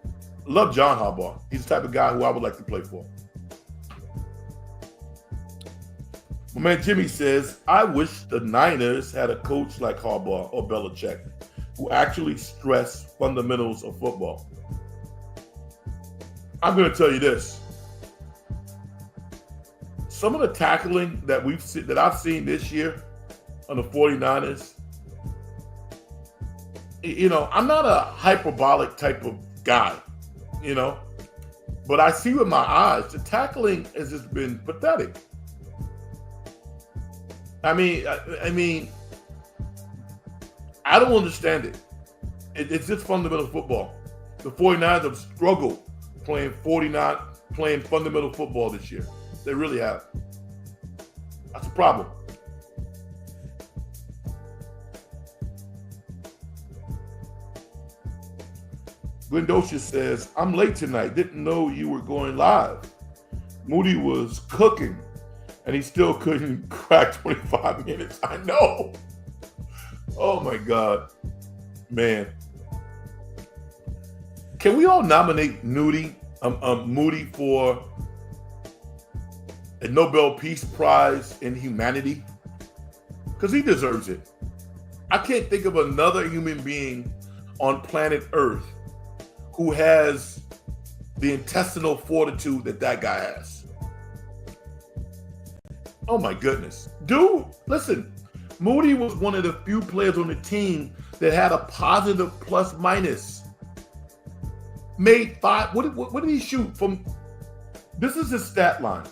I love John Harbaugh. He's the type of guy who I would like to play for. My man Jimmy says, I wish the Niners had a coach like Harbaugh or Belichick who actually stress fundamentals of football. I'm going to tell you this. Some of the tackling that I've seen this year on the 49ers, I'm not a hyperbolic type of guy, but I see with my eyes, the tackling has just been pathetic. I mean, I don't understand it. It's just fundamental football. The 49ers have struggled playing fundamental football this year. They really have. That's a problem. Glendocious says, I'm late tonight. Didn't know you were going live. Moody was cooking, and he still couldn't crack 25 minutes. I know. Oh, my God. Man. Can we all nominate Moody for a Nobel Peace Prize in humanity? Because he deserves it. I can't think of another human being on planet Earth who has the intestinal fortitude that guy has. Oh my goodness. Dude, listen, Moody was one of the few players on the team that had a positive plus minus. Made 5, what did he shoot from? This is his stat line.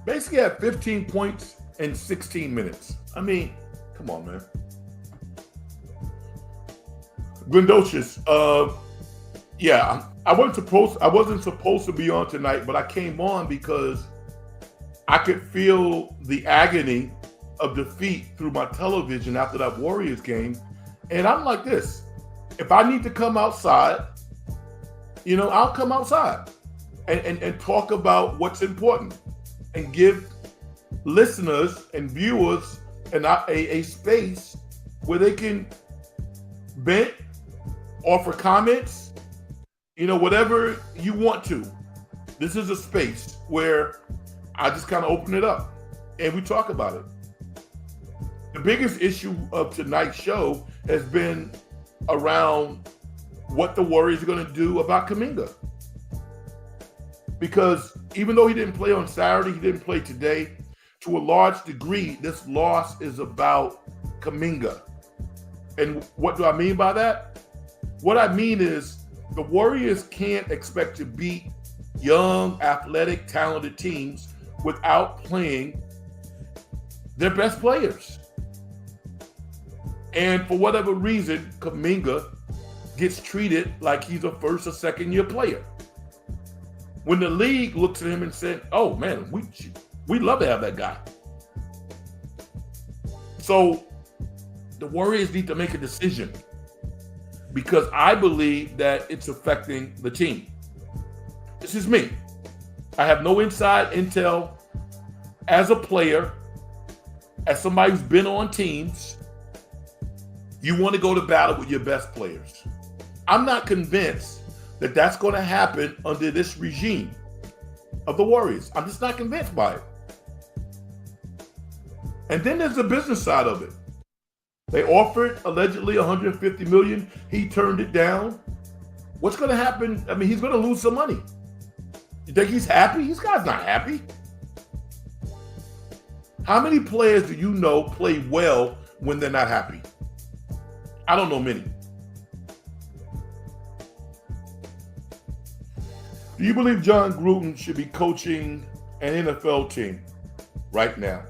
Basically had 15 points in 16 minutes. I mean, come on, man. Glendocious, yeah, I wasn't supposed to be on tonight, but I came on because I could feel the agony of defeat through my television after that Warriors game. And I'm like this, if I need to come outside, I'll come outside and talk about what's important and give listeners and viewers a space where they can vent, offer comments, whatever you want to. This is a space where I just kind of open it up and we talk about it. The biggest issue of tonight's show has been around what the Warriors are going to do about Kuminga. Because even though he didn't play on Saturday, he didn't play today, to a large degree, this loss is about Kuminga. And what do I mean by that? What I mean is the Warriors can't expect to beat young, athletic, talented teams without playing their best players. And for whatever reason, Kuminga gets treated like he's a first or second year player. When the league looks at him and said, oh man, we love to have that guy. So the Warriors need to make a decision because I believe that it's affecting the team. This is me. I have no inside intel as a player, as somebody who's been on teams. You want to go to battle with your best players. I'm not convinced that that's going to happen under this regime of the Warriors. I'm just not convinced by it. And then there's the business side of it. They offered allegedly $150 million. He turned it down. What's going to happen? I mean, he's going to lose some money. You think he's happy? This guy's not happy. How many players do you know play well when they're not happy? I don't know many. Do you believe Jon Gruden should be coaching an NFL team right now?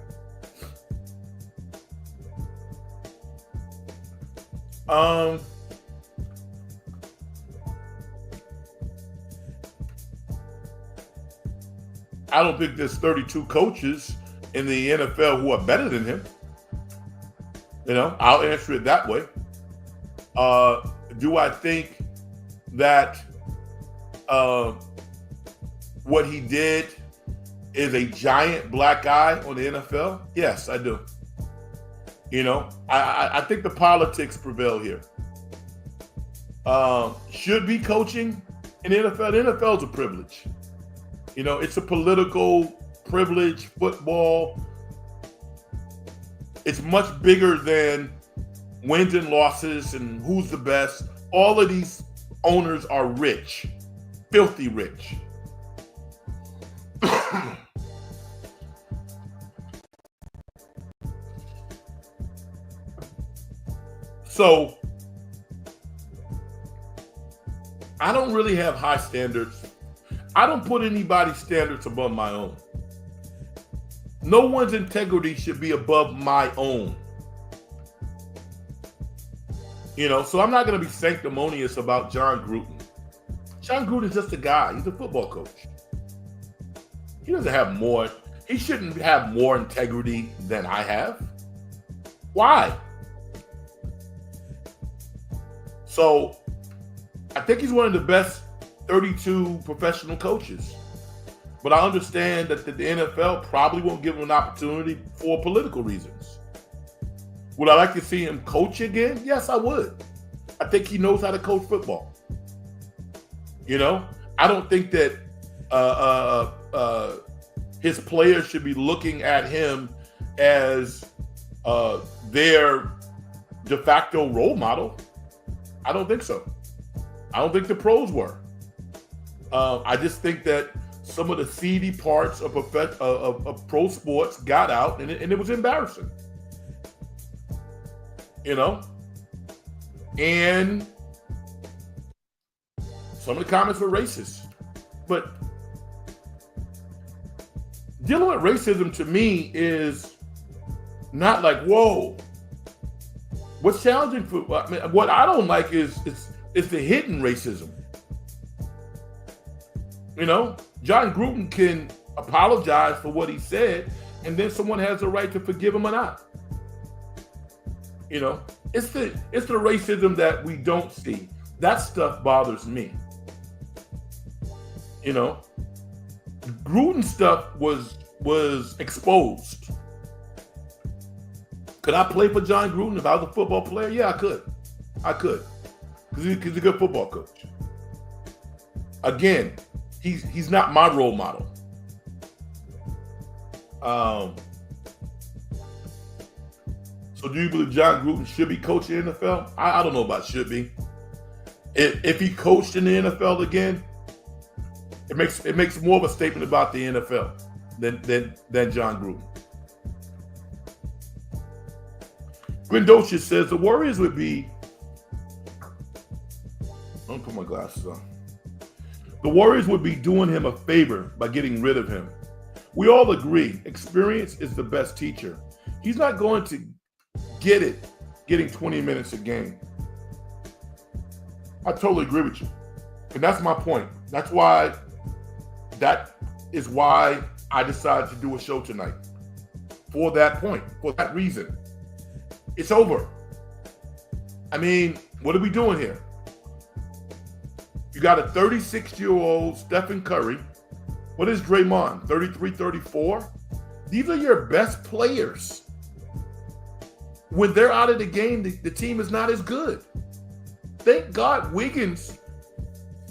I don't think there's 32 coaches in the NFL who are better than him. I'll answer it that way. Do I think that what he did is a giant black eye on the NFL? Yes, I do. I think the politics prevail here. Should be coaching in the NFL. The NFL is a privilege. It's a political privilege, football. It's much bigger than wins and losses and who's the best. All of these owners are rich, filthy rich. So I don't really have high standards. I don't put anybody's standards above my own. No one's integrity should be above my own. So I'm not going to be sanctimonious about Jon Gruden. Jon Gruden is just a guy. He's a football coach. He doesn't have more. He shouldn't have more integrity than I have. Why? So I think he's one of the best 32 professional coaches. But I understand that the NFL probably won't give him an opportunity for political reasons. Would I like to see him coach again? Yes, I would. I think he knows how to coach football. I don't think that his players should be looking at him as their de facto role model. I don't think so. I don't think the pros were. I just think that some of the seedy parts of pro sports got out, and it was embarrassing. And some of the comments were racist. But dealing with racism to me is not like, whoa. What's challenging what I don't like is the hidden racism. Jon Gruden can apologize for what he said, and then someone has the right to forgive him or not. It's the racism that we don't see. That stuff bothers me. Gruden stuff was exposed. Could I play for Jon Gruden if I was a football player? Yeah, I could. Because he's a good football coach. Again, he's not my role model. So do you believe Jon Gruden should be coaching in the NFL? I don't know about should be. If he coached in the NFL again, it makes more of a statement about the NFL than Jon Gruden. Gwendolcia says the Warriors would be. Let me put my glasses on. The Warriors would be doing him a favor by getting rid of him. We all agree experience is the best teacher. He's not going to get it getting 20 minutes a game. I totally agree with you. And that's my point. That is why I decided to do a show tonight. For that point, for that reason. It's over. I mean, what are we doing here? You got a 36-year-old Stephen Curry. What is Draymond? 33, 34? These are your best players. When they're out of the game, the team is not as good. Thank God Wiggins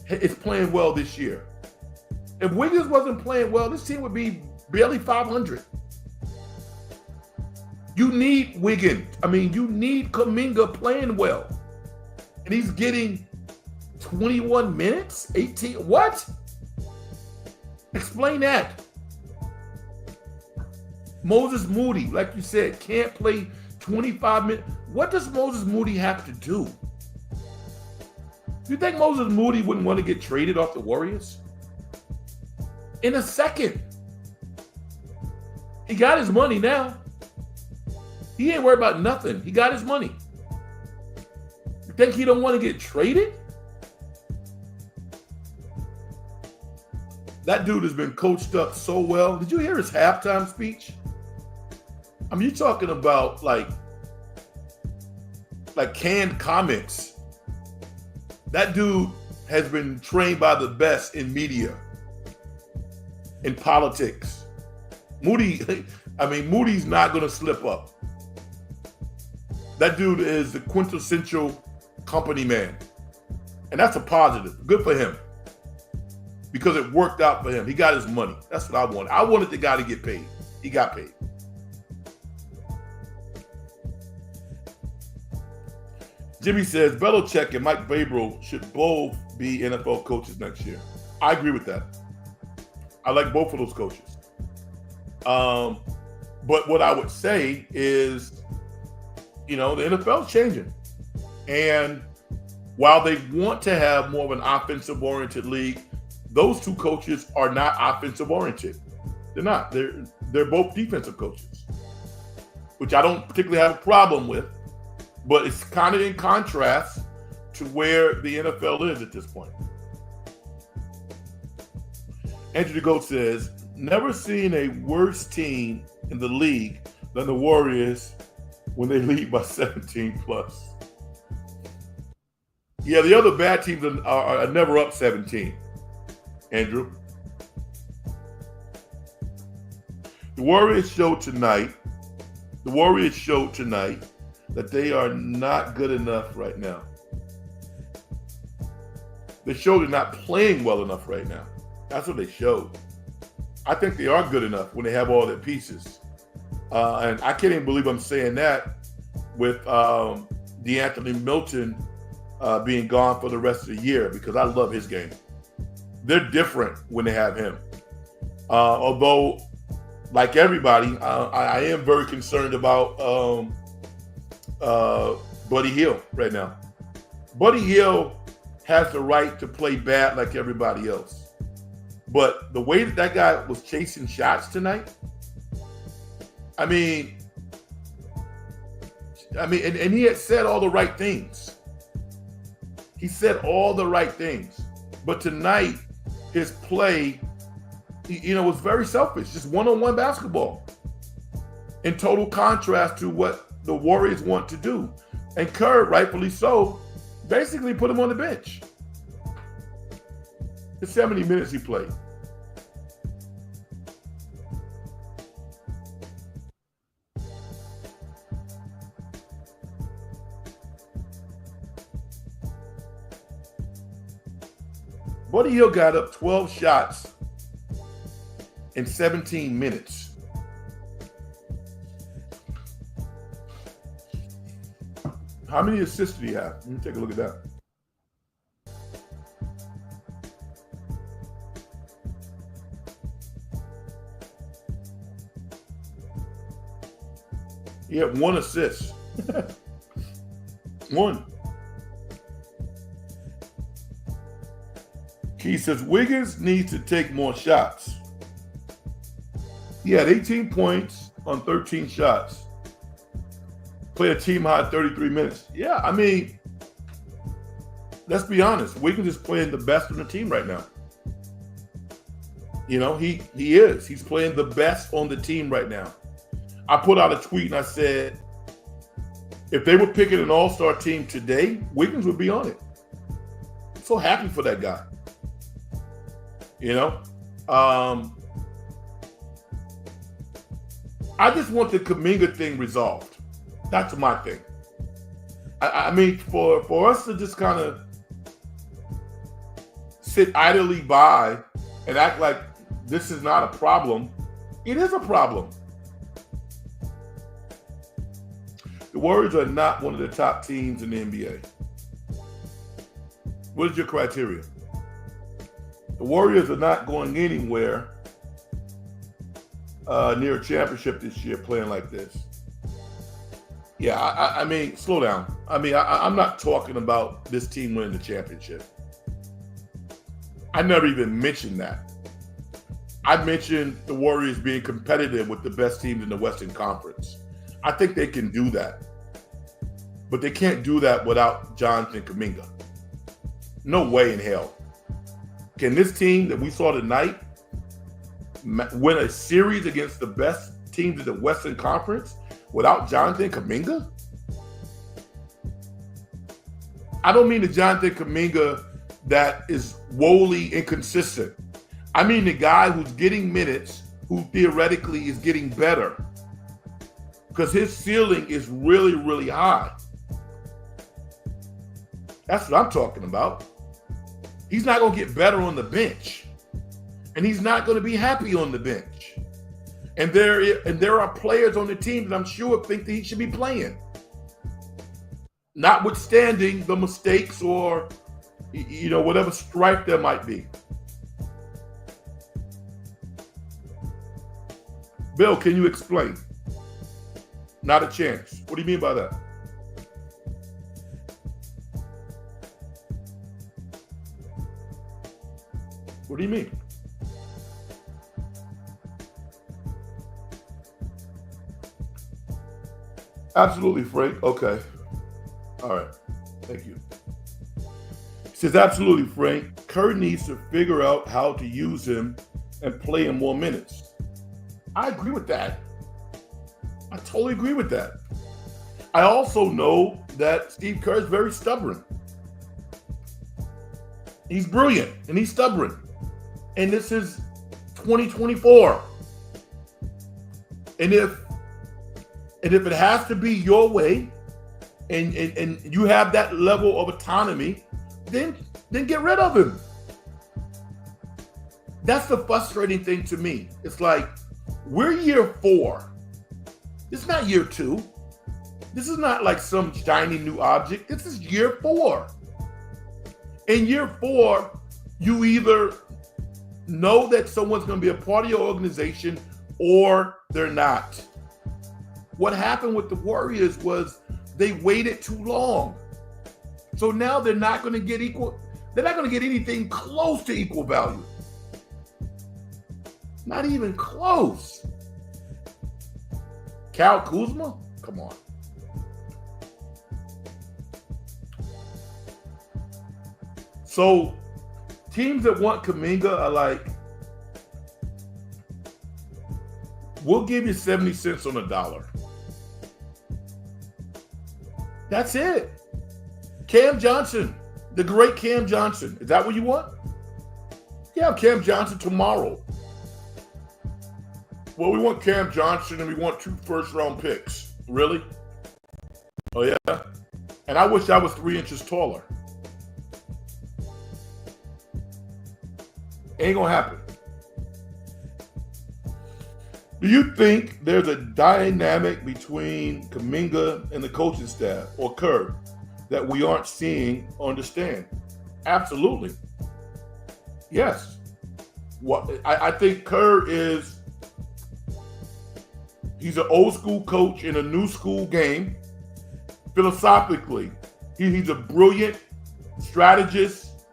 is playing well this year. If Wiggins wasn't playing well, this team would be barely 500. You need Wiggins. You need Kuminga playing well. And he's getting 21 minutes? 18? What? Explain that. Moses Moody, like you said, can't play 25 minutes. What does Moses Moody have to do? You think Moses Moody wouldn't want to get traded off the Warriors? In a second. He got his money now. He ain't worried about nothing. He got his money. You think he don't want to get traded? That dude has been coached up so well. Did you hear his halftime speech? I mean, you're talking about like canned comments. That dude has been trained by the best in media, in politics. Moody's not going to slip up. That dude is the quintessential company man. And that's a positive. Good for him. Because it worked out for him. He got his money. That's what I wanted. I wanted the guy to get paid. He got paid. Jimmy says Belichick and Mike Vrabel should both be NFL coaches next year. I agree with that. I like both of those coaches. But what I would say is, the NFL is changing. And while they want to have more of an offensive-oriented league, those two coaches are not offensive-oriented. They're not. They're both defensive coaches, which I don't particularly have a problem with. But it's kind of in contrast to where the NFL is at this point. Andrew DeGoat says, never seen a worse team in the league than the Warriors when they lead by 17 plus. Yeah, the other bad teams are never up 17, Andrew. The Warriors showed tonight that they are not good enough right now. They showed they're not playing well enough right now. That's what they showed. I think they are good enough when they have all their pieces. And I can't even believe I'm saying that with DeAnthony Milton being gone for the rest of the year, because I love his game. They're different when they have him. Although, like everybody, I am very concerned about Buddy Hield right now. Buddy Hield has the right to play bad like everybody else. But the way that guy was chasing shots tonight, and he had said all the right things. He said all the right things. But tonight, his play, was very selfish, just one-on-one basketball. In total contrast to what the Warriors want to do. And Kerr, rightfully so, basically put him on the bench. The 70 minutes he played. Buddy Hield got up 12 shots in 17 minutes. How many assists did he have? Let me take a look at that. He had one assist. One. Key says Wiggins needs to take more shots. He had 18 points on 13 shots. Play a team high 33 minutes. Yeah, let's be honest. Wiggins is playing the best on the team right now. He is. He's playing the best on the team right now. I put out a tweet and I said, if they were picking an all-star team today, Wiggins would be on it. I'm so happy for that guy. I just want the Kuminga thing resolved. That's my thing. For us to just kind of sit idly by and act like this is not a problem, it is a problem. The Warriors are not one of the top teams in the NBA. What is your criteria? The Warriors are not going anywhere near a championship this year playing like this. Yeah, I mean, slow down. I mean, I'm not talking about this team winning the championship. I never even mentioned that. I mentioned the Warriors being competitive with the best teams in the Western Conference. I think they can do that. But they can't do that without Jonathan Kuminga. No way in hell. Can this team that we saw tonight win a series against the best teams in the Western Conference without Jonathan Kuminga? I don't mean the Jonathan Kuminga that is woefully inconsistent. I mean the guy who's getting minutes, who theoretically is getting better. Because his ceiling is really, really high. That's what I'm talking about. He's not going to get better on the bench. And he's not going to be happy on the bench. And there are players on the team that I'm sure think that he should be playing. Notwithstanding the mistakes or, whatever strife there might be. Bill, can you explain? Not a chance. What do you mean by that? What do you mean? Absolutely, Frank. Okay. All right. Thank you. He says, absolutely, Frank. Kerr needs to figure out how to use him and play him more minutes. I agree with that. I totally agree with that. I also know that Steve Kerr is very stubborn. He's brilliant and he's stubborn. And this is 2024. And if it has to be your way and you have that level of autonomy, then get rid of him. That's the frustrating thing to me. It's like, we're year 4. This is not year 2. This is not like some shiny new object. This is year 4. In year 4, you either know that someone's going to be a part of your organization or they're not. What happened with the Warriors was they waited too long. So now they're not going to get anything close to equal value. Not even close. Kyle Kuzma? Come on. So teams that want Kuminga are like, we'll give you 70 cents on the dollar. That's it. Cam Johnson, the great Cam Johnson. Is that what you want? Yeah, Cam Johnson tomorrow. Well, we want Cam Johnson and we want 2 first-round picks. Really? Oh, yeah? And I wish I was 3 inches taller. Ain't gonna happen. Do you think there's a dynamic between Kuminga and the coaching staff or Kerr that we aren't seeing or understand? Absolutely. Yes. I think Kerr he's an old school coach in a new school game. Philosophically, he's a brilliant strategist,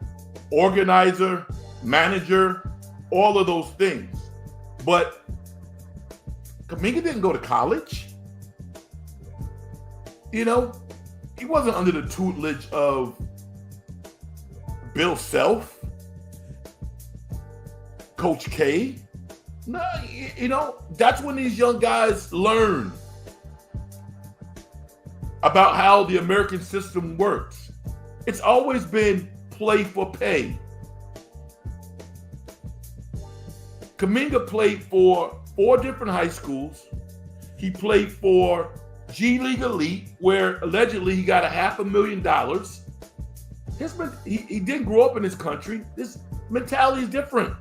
organizer, manager, all of those things. But Kuminga didn't go to college. He wasn't under the tutelage of Bill Self, Coach K. No, that's when these young guys learn about how the American system works. It's always been play for pay. Kuminga played for 4 different high schools. He played for G League Elite, where allegedly he got $500,000. He didn't grow up in this country. This mentality is different.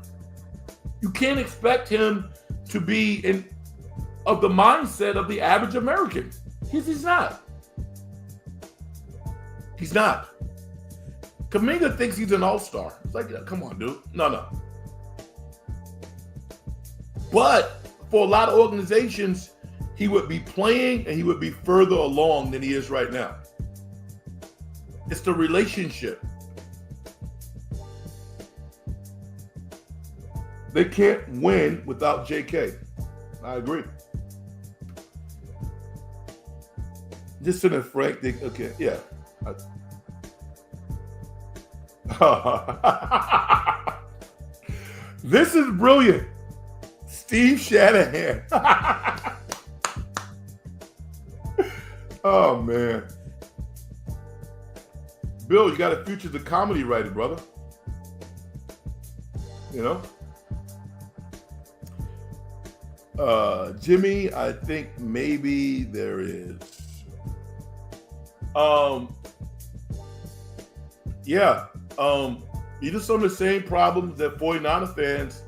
You can't expect him to be of the mindset of the average American. He's not. He's not. Kuminga thinks he's an all-star. It's like, come on, dude. No. But for a lot of organizations, he would be playing and he would be further along than he is right now. It's the relationship. They can't win without JK. I agree. Just sitting Frank, okay, yeah. This is brilliant. Steve Shanahan. Oh, man. Bill, you got a future as a comedy writer, brother. You know? Jimmy, I think maybe there is. Either some of the same problems that 49er fans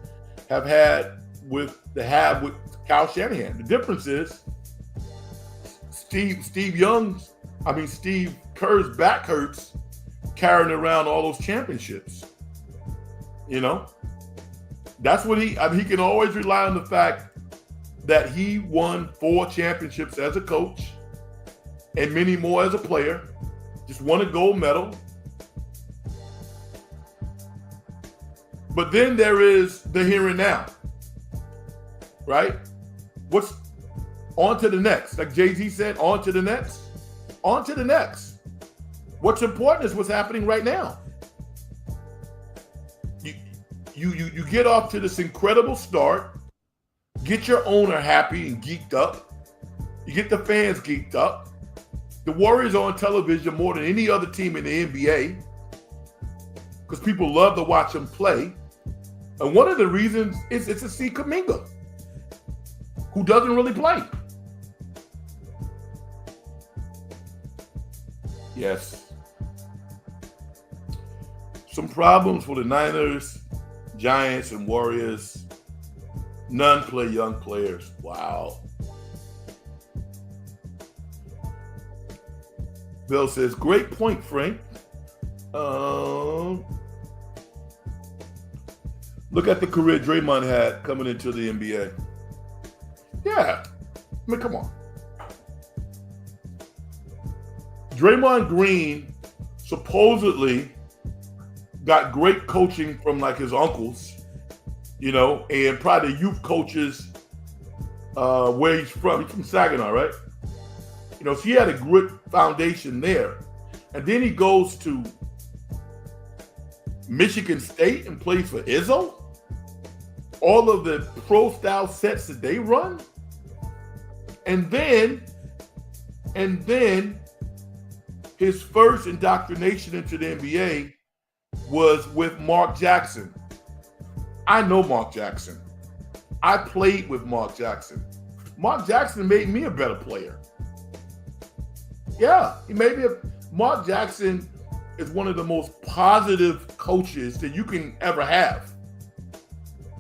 have had with Kyle Shanahan. The difference is Steve Kerr's back hurts carrying around all those championships. You know? That's what he can always rely on the fact that he won 4 championships as a coach and many more as a player, just won a gold medal. But then there is the here and now, right? What's on to the next? Like Jay-Z said, on to the next. On to the next. What's important is what's happening right now. You get off to this incredible start, get your owner happy and geeked up. You get the fans geeked up. The Warriors are on television more than any other team in the NBA because people love to watch them play. And one of the reasons is it's to see Kuminga, who doesn't really play. Yes. Some problems for the Niners, Giants, and Warriors. None play young players. Wow. Bill says, great point, Frank. Look at the career Draymond had coming into the NBA. Yeah. I mean, come on. Draymond Green supposedly got great coaching from like his uncles, you know, and probably youth coaches where he's from. He's from Saginaw, right? You know, so he had a good foundation there. And then he goes to Michigan State and plays for Izzo. All of the pro-style sets that they run. And then his first indoctrination into the NBA was with Mark Jackson. I know Mark Jackson. I played with Mark Jackson. Mark Jackson made me a better player. Yeah, he made me Mark Jackson is one of the most positive coaches that you can ever have.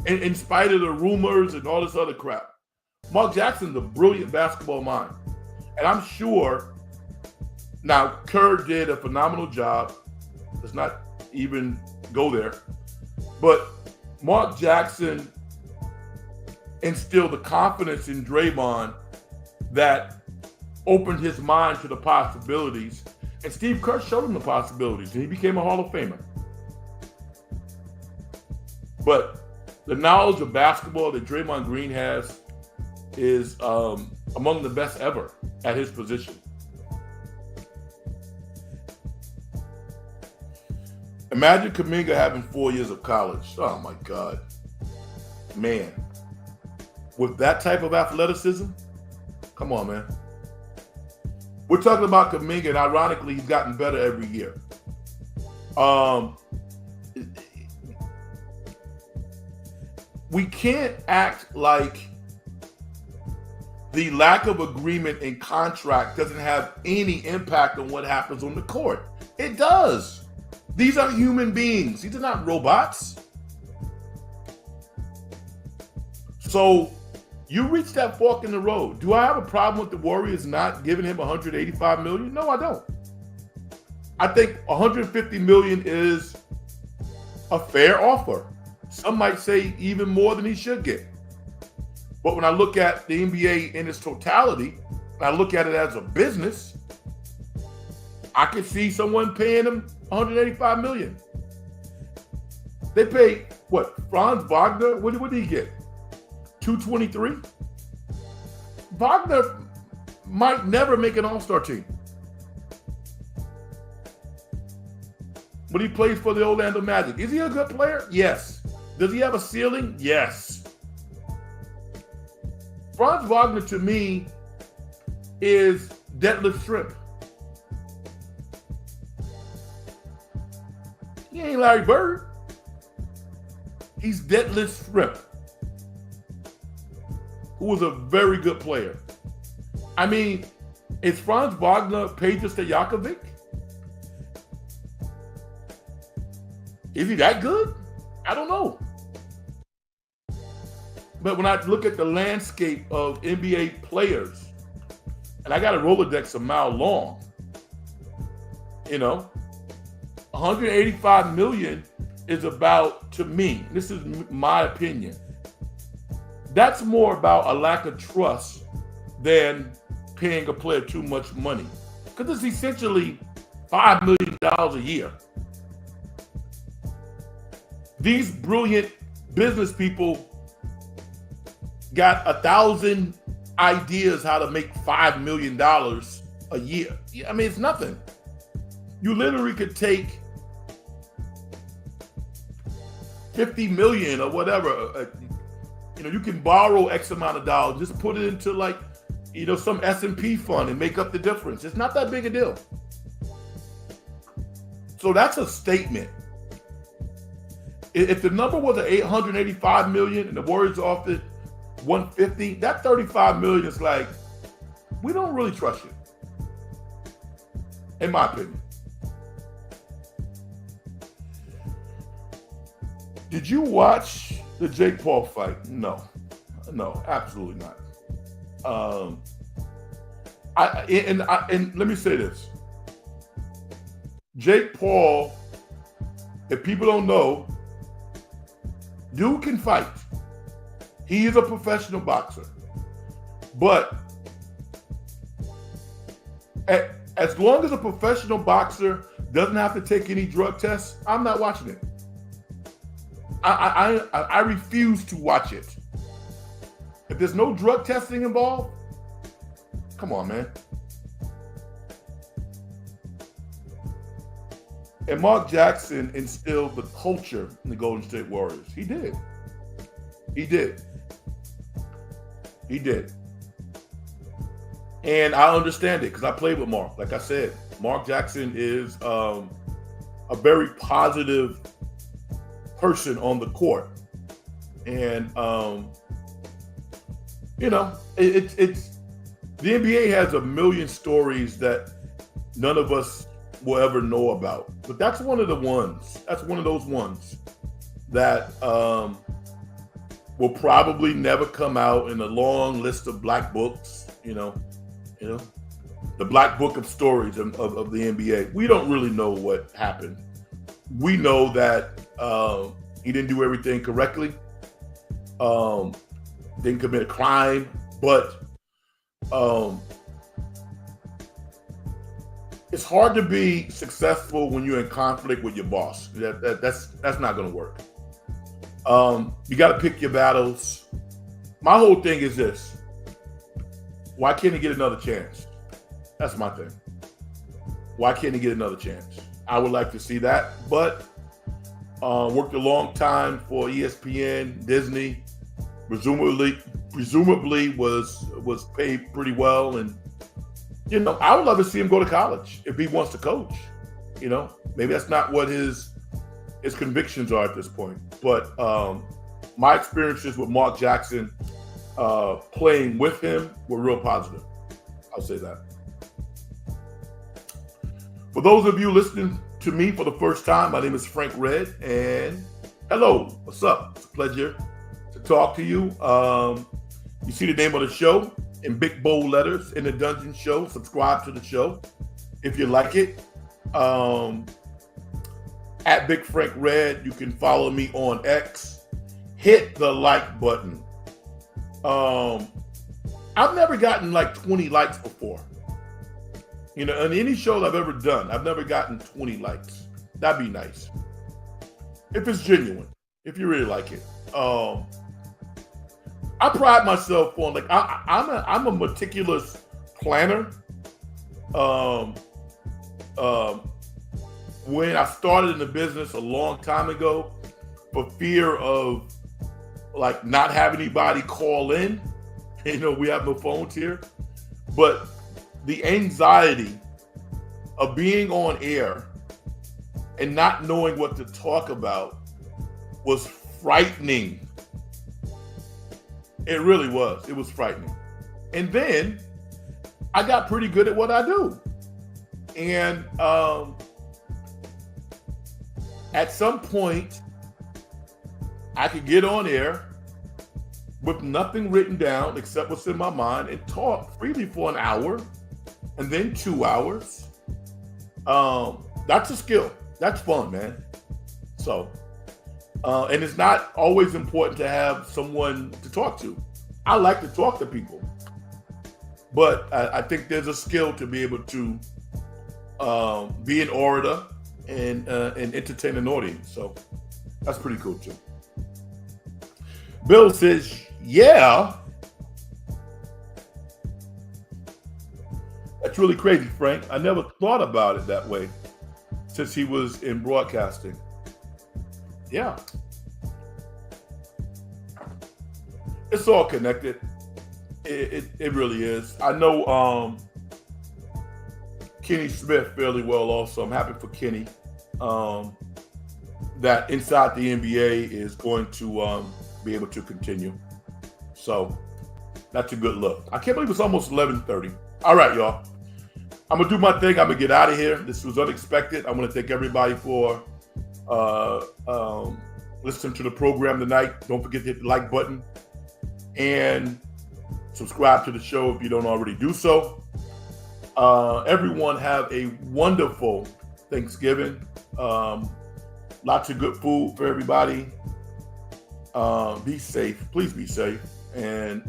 In spite of the rumors and all this other crap. Mark Jackson's a brilliant basketball mind. And I'm sure, now Kerr did a phenomenal job. Let's not even go there. But Mark Jackson instilled the confidence in Draymond that opened his mind to the possibilities. And Steve Kerr showed him the possibilities, and he became a Hall of Famer. But the knowledge of basketball that Draymond Green has is among the best ever at his position. Imagine Kuminga having 4 years of college. Oh my God. Man. With that type of athleticism? Come on, man. We're talking about Kuminga, and ironically, he's gotten better every year. We can't act like the lack of agreement in contract doesn't have any impact on what happens on the court. It does. These are human beings. These are not robots. So you reach that fork in the road. Do I have a problem with the Warriors not giving him $185 million? No, I don't. I think 150 million is a fair offer. Some might say even more than he should get. But when I look at the NBA in its totality, and I look at it as a business, I could see someone paying him 185 million. They pay what? Franz Wagner? What did he get? 223? Wagner might never make an all-star team. But he plays for the Orlando Magic. Is he a good player? Yes. Does he have a ceiling? Yes. Franz Wagner, to me, is deadlift shrimp. He ain't Larry Bird. He's deadlift shrimp, who was a very good player. I mean, is Franz Wagner Peja Stojakovic? Is he that good? I don't know. But when I look at the landscape of NBA players, and I got a Rolodex a mile long, 185 million is about, to me, this is my opinion, that's more about a lack of trust than paying a player too much money. Because it's essentially $5 million a year. These brilliant business people got 1,000 ideas how to make $5 million a year. I mean, it's nothing. You literally could take 50 million or whatever. You can borrow X amount of dollars, just put it into some S&P fund and make up the difference. It's not that big a deal. So that's a statement. If the number was at 885 million and the Warriors offered 150, that 35 million is like, we don't really trust you, in my opinion. Did you watch the Jake Paul fight? No, absolutely not. And let me say this. Jake Paul, if people don't know, dude can fight. He is a professional boxer. But as long as a professional boxer doesn't have to take any drug tests, I'm not watching it. I refuse to watch it. If there's no drug testing involved, come on, man. And Mark Jackson instilled the culture in the Golden State Warriors. He did. And I understand it because I played with Mark. Like I said, Mark Jackson is a very positive person on the court. And, it's the NBA has a million stories that none of us will ever know about. But that's one of the ones. That's one of those ones that will probably never come out in a long list of black books, the black book of stories of the NBA. We don't really know what happened. We know that he didn't do everything correctly, didn't commit a crime, but it's hard to be successful when you're in conflict with your boss. That's not going to work. You got to pick your battles. My whole thing is this: why can't he get another chance? That's my thing. Why can't he get another chance? I would like to see that, but worked a long time for ESPN, Disney, presumably was paid pretty well, and I would love to see him go to college if he wants to coach. Maybe that's not what his convictions are at this point, but my experiences with Mark Jackson playing with him were real positive. I'll say that. For those of you listening to me for the first time, my name is Frank Red, and hello, what's up? It's a pleasure to talk to you. You see the name of the show in big bold letters, In the Dungeon Show. Subscribe to the show if you like it. Um, at Big Frank Red, you can follow me on X. Hit the like button. I've never gotten like 20 likes before. You know, on any show I've ever done, I've never gotten 20 likes. That'd be nice. If it's genuine, if you really like it. I pride myself on like I'm a meticulous planner. Um, when I started in the business a long time ago, for fear of like not having anybody call in, you know, we have no phones here, but the anxiety of being on air and not knowing what to talk about was frightening. It really was. It was frightening. And then I got pretty good at what I do. And at some point, I could get on air with nothing written down except what's in my mind and talk freely for an hour and then 2 hours. That's a skill. That's fun, man. So, and it's not always important to have someone to talk to. I like to talk to people, but I think there's a skill to be able to be an orator and entertain an audience. So that's pretty cool too. Bill says, yeah. That's really crazy, Frank. I never thought about it that way since he was in broadcasting. Yeah. It's all connected. It really is. I know Kenny Smith fairly well also. I'm happy for Kenny that Inside the NBA is going to be able to continue. So that's a good look. I can't believe it's almost 11:30. All right, y'all. I'm going to do my thing. I'm going to get out of here. This was unexpected. I want to thank everybody for listening to the program tonight. Don't forget to hit the like button and subscribe to the show if you don't already do so. Everyone have a wonderful Thanksgiving. Lots of good food for everybody. Be safe. Please be safe. And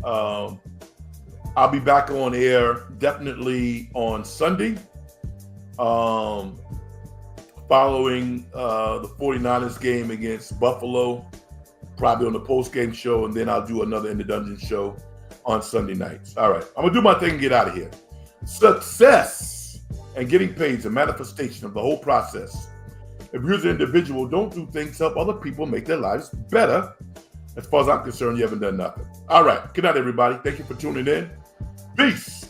I'll be back on air definitely on Sunday, following the 49ers game against Buffalo, probably on the post-game show, and then I'll do another In the Dungeon show on Sunday nights. All right, I'm going to do my thing and get out of here. Success and getting paid is a manifestation of the whole process. If you're an individual, don't do things to help other people make their lives better. As far as I'm concerned, you haven't done nothing. All right. Good night, everybody. Thank you for tuning in. Peace.